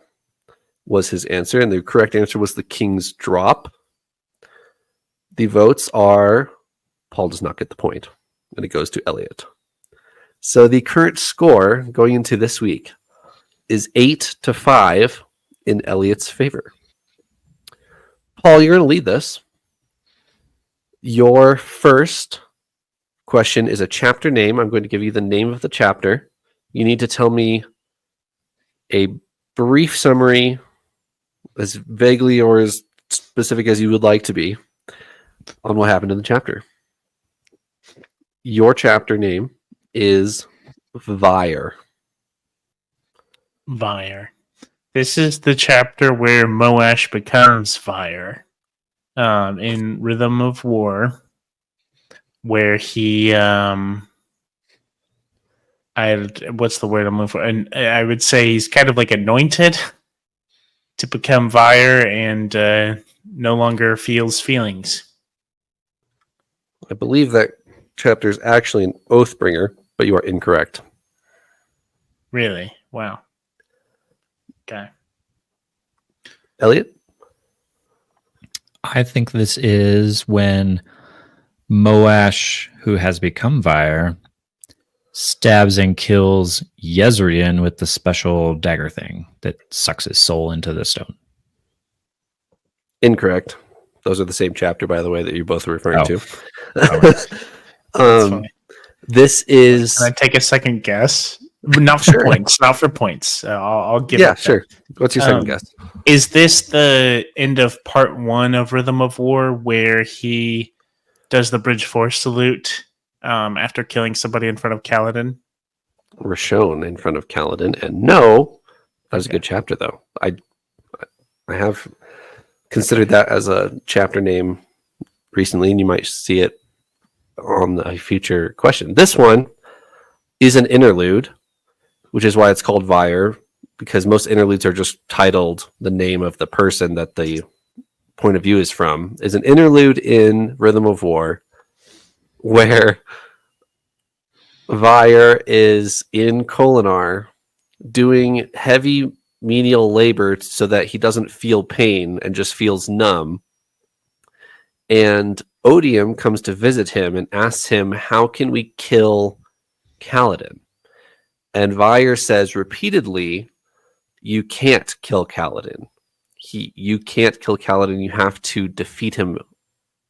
was his answer, and the correct answer was the King's Drop. The votes are Paul does not get the point, and it goes to Eliot. So the current score going into this week is 8-5 in Eliot's favor. Paul, you're going to lead this. Your first question is a chapter name. I'm going to give you the name of the chapter. You need to tell me a brief summary, as vaguely or as specific as you would like to be, on what happened in the chapter. Your chapter name is Vire. Vire. This is the chapter where Moash becomes Vire in Rhythm of War, where he what's the word I'm looking for? And I would say he's kind of like anointed to become Vire and no longer feels feelings. I believe that chapter is actually an Oathbringer, but you are incorrect. Really? Wow. Okay. Eliot? I think this is when Moash, who has become Vire, stabs and kills Yezrian with the special dagger thing that sucks his soul into the stone. Incorrect. Those are the same chapter, by the way, that you both are referring to. This is... Can I take a second guess? Not for points. Not for points. I'll give it. Yeah, sure. What's your second guess? Is this the end of part 1 of Rhythm of War where he does the Bridge Force salute after killing somebody in front of Kaladin? Rashon in front of Kaladin. And no, that was a good chapter, though. I have considered that as a chapter name recently, and you might see it on a future question. This one is an interlude, which is why it's called Vire, because most interludes are just titled the name of the person that the point of view is from, is an interlude in Rhythm of War where Vire is in Kolinar doing heavy menial labor so that he doesn't feel pain and just feels numb. And Odium comes to visit him and asks him, how can we kill Kaladin? And Vire says repeatedly, you can't kill Kaladin. You can't kill Kaladin. You have to defeat him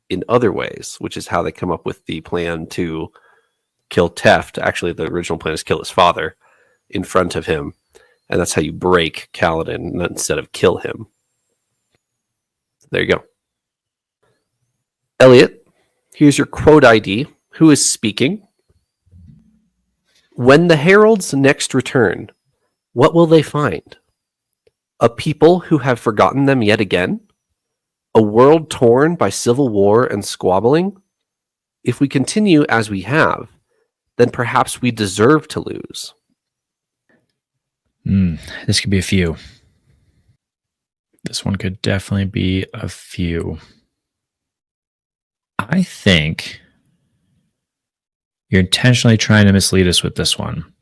in other ways, which is how they come up with the plan to kill Teft. Actually, the original plan is kill his father in front of him. And that's how you break Kaladin instead of kill him. There you go. Eliot, here's your quote ID. Who is speaking? When the heralds next return, what will they find? A people who have forgotten them yet again? A world torn by civil war and squabbling? If we continue as we have, then perhaps we deserve to lose. This could be a few. This one could definitely be a few. I think you're intentionally trying to mislead us with this one.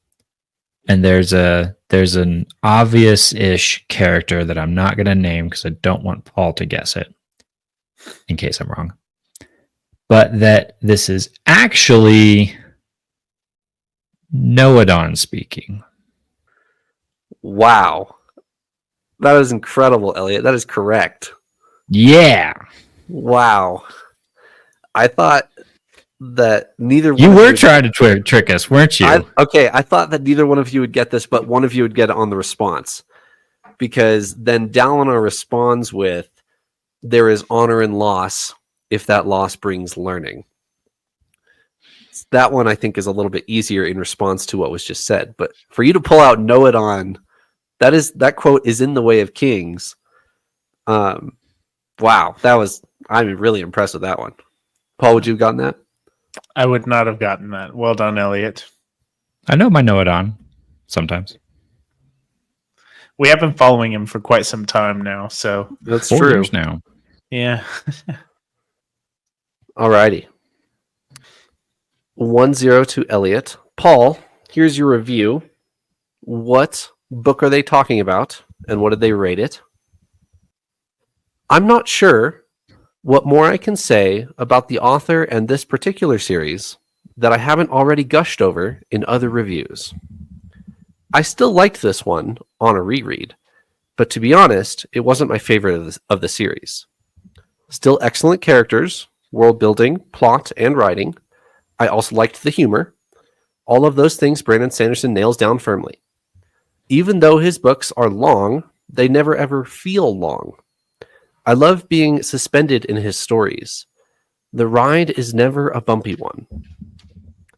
And there's an obvious-ish character that I'm not going to name because I don't want Paul to guess it, in case I'm wrong. But that this is actually Noadon speaking. Wow. That is incredible, Eliot. That is correct. Yeah. Wow. I thought that neither one You of were you trying to trick us, weren't you? I thought that neither one of you would get this, but one of you would get it on the response. Because then Dalinar responds with, there is honor in loss if that loss brings learning. That one, I think, is a little bit easier in response to what was just said. But for you to pull out Noadon, that quote is in the Way of Kings. Wow, I'm really impressed with that one. Paul, would you have gotten that? I would not have gotten that. Well done, Eliot. I know my Noadon sometimes. We have been following him for quite some time now, so That's 4 true. years now. yeah. Alrighty. 1-0 to Eliot. Paul, here's your review. What book are they talking about, and what did they rate it? I'm not sure what more I can say about the author and this particular series that I haven't already gushed over in other reviews. I still liked this one on a reread, but to be honest, it wasn't my favorite of the series. Still excellent characters, world building, plot, and writing. I also liked the humor. All of those things Brandon Sanderson nails down firmly. Even though his books are long, they never ever feel long. I love being suspended in his stories. The ride is never a bumpy one.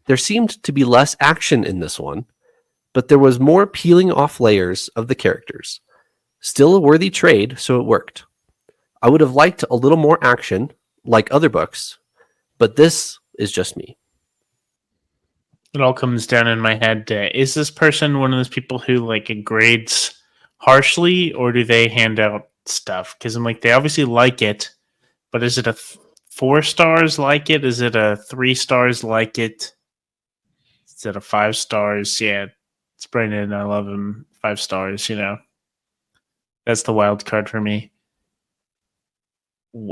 There seemed to be less action in this one, but there was more peeling off layers of the characters. Still a worthy trade, so it worked. I would have liked a little more action, like other books, but this is just me. It all comes down in my head. Is this person one of those people who grades harshly, or do they hand out stuff? Because I'm like, they obviously like it, but is it a 4 stars like it? Is it a 3 stars like it? Is it a 5 stars? Yeah, it's Brandon. I love him. 5 stars. That's the wild card for me.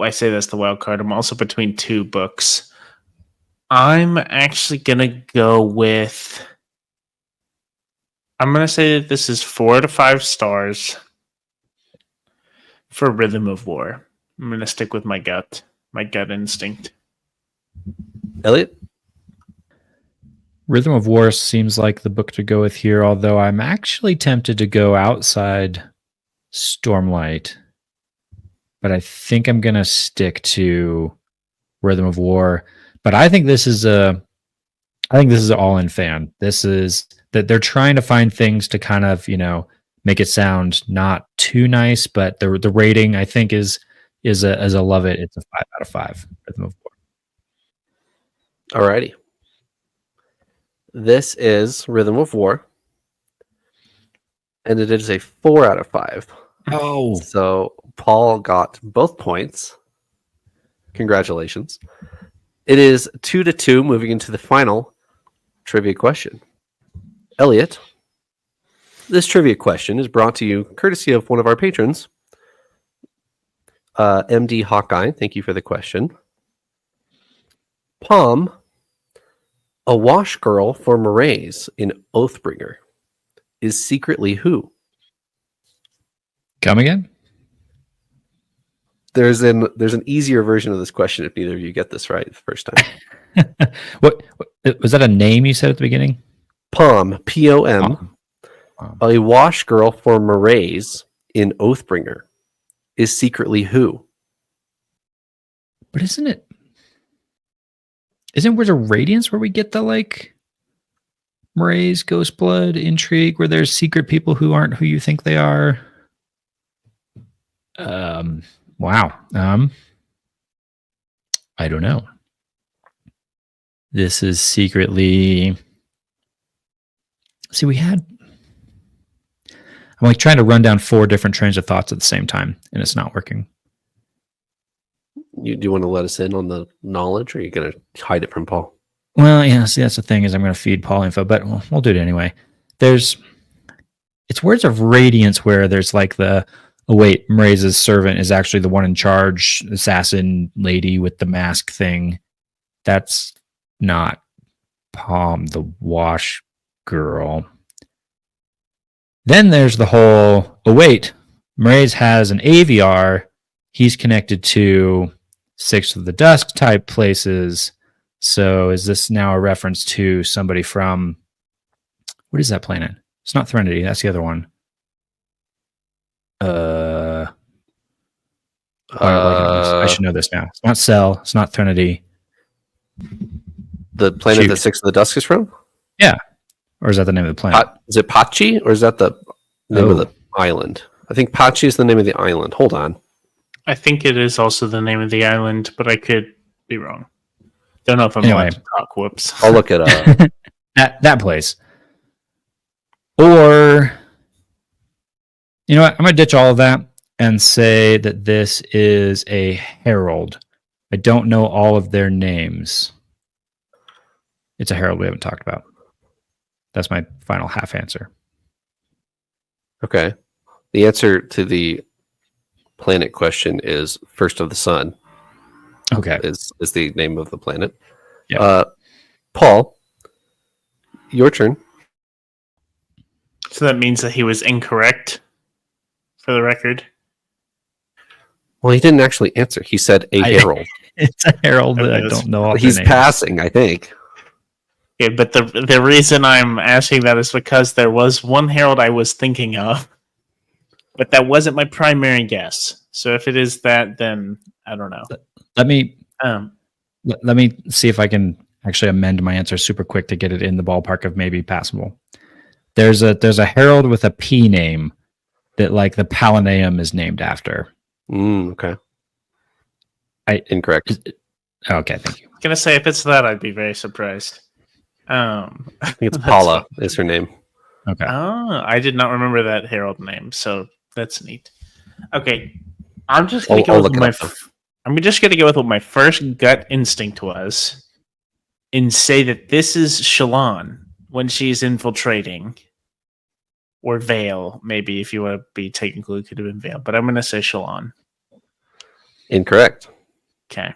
I say that's the wild card. I'm also between 2 books. I'm actually gonna go with. I'm gonna say that this is 4 to 5 stars for Rhythm of War. I'm gonna stick with my gut instinct. Eliot? Rhythm of War seems like the book to go with here, although I'm actually tempted to go outside Stormlight. But I think I'm going to stick to Rhythm of War. But I think this is an all-in fan. This is that they're trying to find things to kind of, make it sound not too nice, but the rating I think is a love it. It's a 5 out of 5. Rhythm of War. Alrighty. This is Rhythm of War, and it is a 4 out of 5. Oh, So Paul got both points. Congratulations. It is 2-2, moving into the final trivia question. Eliot, this trivia question is brought to you courtesy of one of our patrons, MD Hawkeye. Thank you for the question. Palm, a wash girl for Marays in Oathbringer, is secretly who? come again? There's an easier version of this question if neither of you get this right the first time. What was that? A name you said at the beginning? Palm, P-O-M, Palm. a wash girl for Marays in Oathbringer, is secretly who? But isn't Where's a Radiance where we get the like Marae's Ghost Blood intrigue where there's secret people who aren't who you think they are? Wow. I don't know. This is secretly. See, I'm like trying to run down 4 different trains of thoughts at the same time, and it's not working. Do you want to let us in on the knowledge, or are you going to hide it from Paul? Well, yeah, see, that's the thing is I'm going to feed Paul info, but we'll do it anyway. It's Words of Radiance where there's like Mraze's servant is actually the one in charge, assassin lady with the mask thing. That's not Palm, the wash girl. Then there's the whole, Mraze has an AVR. He's connected to Six of the Dusk type places. So is this now a reference to somebody from, what is that planet? It's not Threnody. That's the other one. I should know this now. It's not Cell. It's not Threnody. The planet that Six of the Dusk is from? Yeah. Or is that the name of the planet? Is it Pachi, or is that the name of the island? I think Pachi is the name of the island. Hold on. I think it is also the name of the island, but I could be wrong. Don't know if I'm allowed to talk. Whoops. I'll look it up. that place. Or, you know what? I'm going to ditch all of that and say that this is a herald. I don't know all of their names. It's a herald we haven't talked about. That's my final half answer. Okay. The answer to the planet question is First of the Sun. Okay. Is the name of the planet. Yep. Paul, your turn. So that means that he was incorrect, for the record. Well, he didn't actually answer. He said a herald. It's a herald that I don't know all He's their names. passing, I think. Yeah, but the reason I'm asking that is because there was one herald I was thinking of, but that wasn't my primary guess. So if it is that, then I don't know. Let me see if I can actually amend my answer super quick to get it in the ballpark of maybe passable. There's a herald with a P name that like the Palanaeum is named after. Okay. Incorrect. Okay, thank you. I'm gonna say if it's that, I'd be very surprised. I think it's Paula is her name. Okay. Oh, I did not remember that herald name, so that's neat. Okay, I'm just gonna go with I'm just gonna go with what my first gut instinct was, and say that this is Shallan when she's infiltrating, or Vale, maybe if you want to be technical, it could have been Vale, but I'm gonna say Shallan. Incorrect. Okay.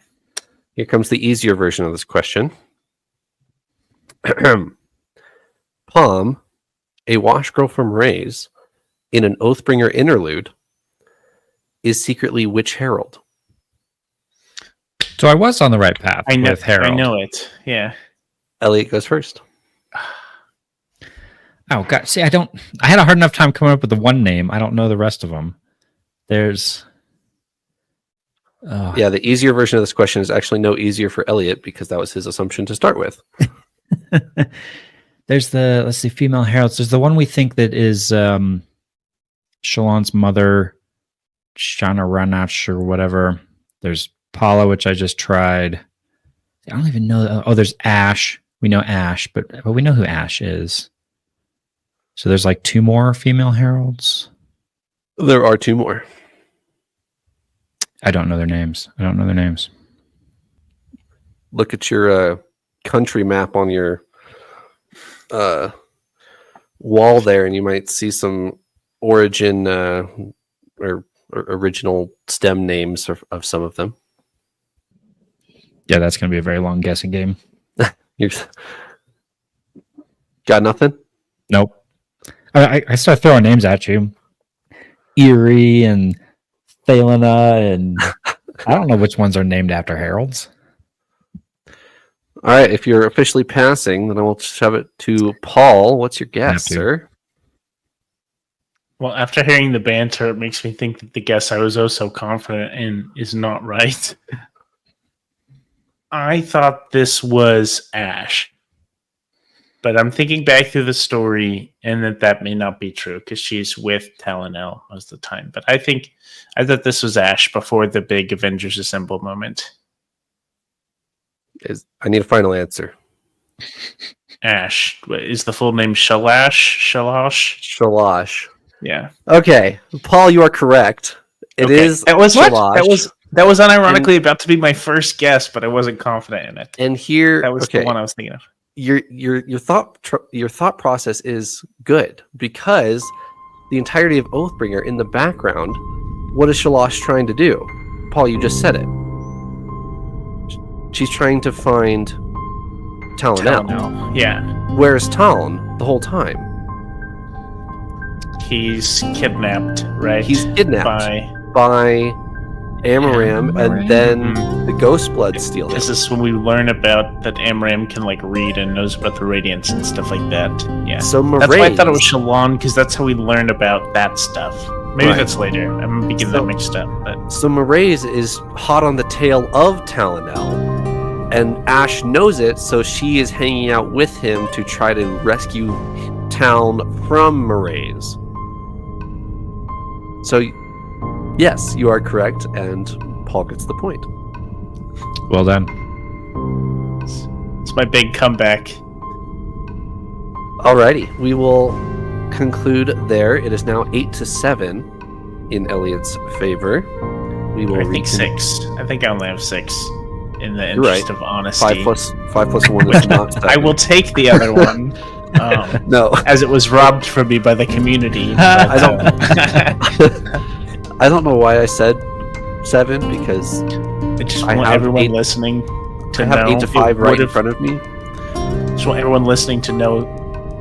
Here comes the easier version of this question. Palm, a wash girl from Rays, in an Oathbringer interlude, is secretly which herald? So I was on the right path with herald. I know it. Yeah. Eliot goes first. Oh god, see, I had a hard enough time coming up with the one name. I don't know the rest of them. There's Yeah, the easier version of this question is actually no easier for Eliot because that was his assumption to start with. There's let's see, female heralds. There's the one we think that is Shallan's mother, Shana Ranach or whatever. There's Paula, which I just tried. I don't even know. Oh, there's Ash. We know Ash, but we know who Ash is. So there's like 2 more female heralds. There are two more. I don't know their names. Look at your country map on your wall there, and you might see some origin or original stem names of some of them. Yeah, that's going to be a very long guessing game. You got nothing? Nope. I start throwing names at you. Erie and Thalena, and I don't know which ones are named after heralds. All right, if you're officially passing, then I will shove it to Paul. What's your guess, sir? Well, after hearing the banter, it makes me think that the guess I was so confident in is not right. I thought this was Ash. But I'm thinking back through the story, and that may not be true because she's with Talonel most of the time. But I thought this was Ash before the big Avengers Assemble moment. I need a final answer. Ash. Is the full name Shalash? Shalash. Yeah. Okay, Paul, you are correct. It is. That was Shalash. what? That was unironically about to be my first guess, but I wasn't confident in it. And here, that was the one I was thinking of. Your thought process is good because the entirety of Oathbringer in the background. What is Shalash trying to do? Paul, you just said it. She's trying to find Talonel. Yeah. Where's Talon the whole time? He's kidnapped, right? He's kidnapped by Amaram, and then the Ghost Blood steal him. This is when we learn about that Amaram can read and knows about the Radiance and stuff like that. Yeah. So that's why I thought it was Shalon, because that's how we learn about that stuff. Maybe that's later. I'm getting that mixed up. But so Maraise is hot on the tail of Talonel, and Ash knows it, so she is hanging out with him to try to rescue Town from Maraise. So, yes, you are correct, and Paul gets the point. Well done. It's my big comeback. Alrighty, we will conclude there. It is now 8-7 in Eliot's favor. We will. I think 6. I think I only have 6. In the interest of honesty, 5 plus 1 is not 7. I will take the other one. No, as it was robbed from me by the community. I don't know why I said 7 because I just want everyone listening to know. I have 8 to 5 right in front of me. Just want everyone listening to know.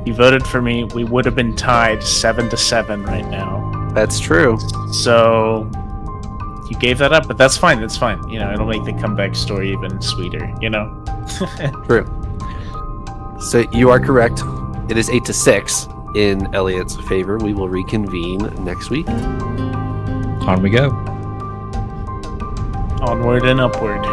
You voted for me. We would have been tied 7-7 right now. That's true. So you gave that up, but that's fine. That's fine. It'll make the comeback story even sweeter. True. So you are correct. It is 8-6 in Eliot's favor. We will reconvene next week. On we go. Onward and upward.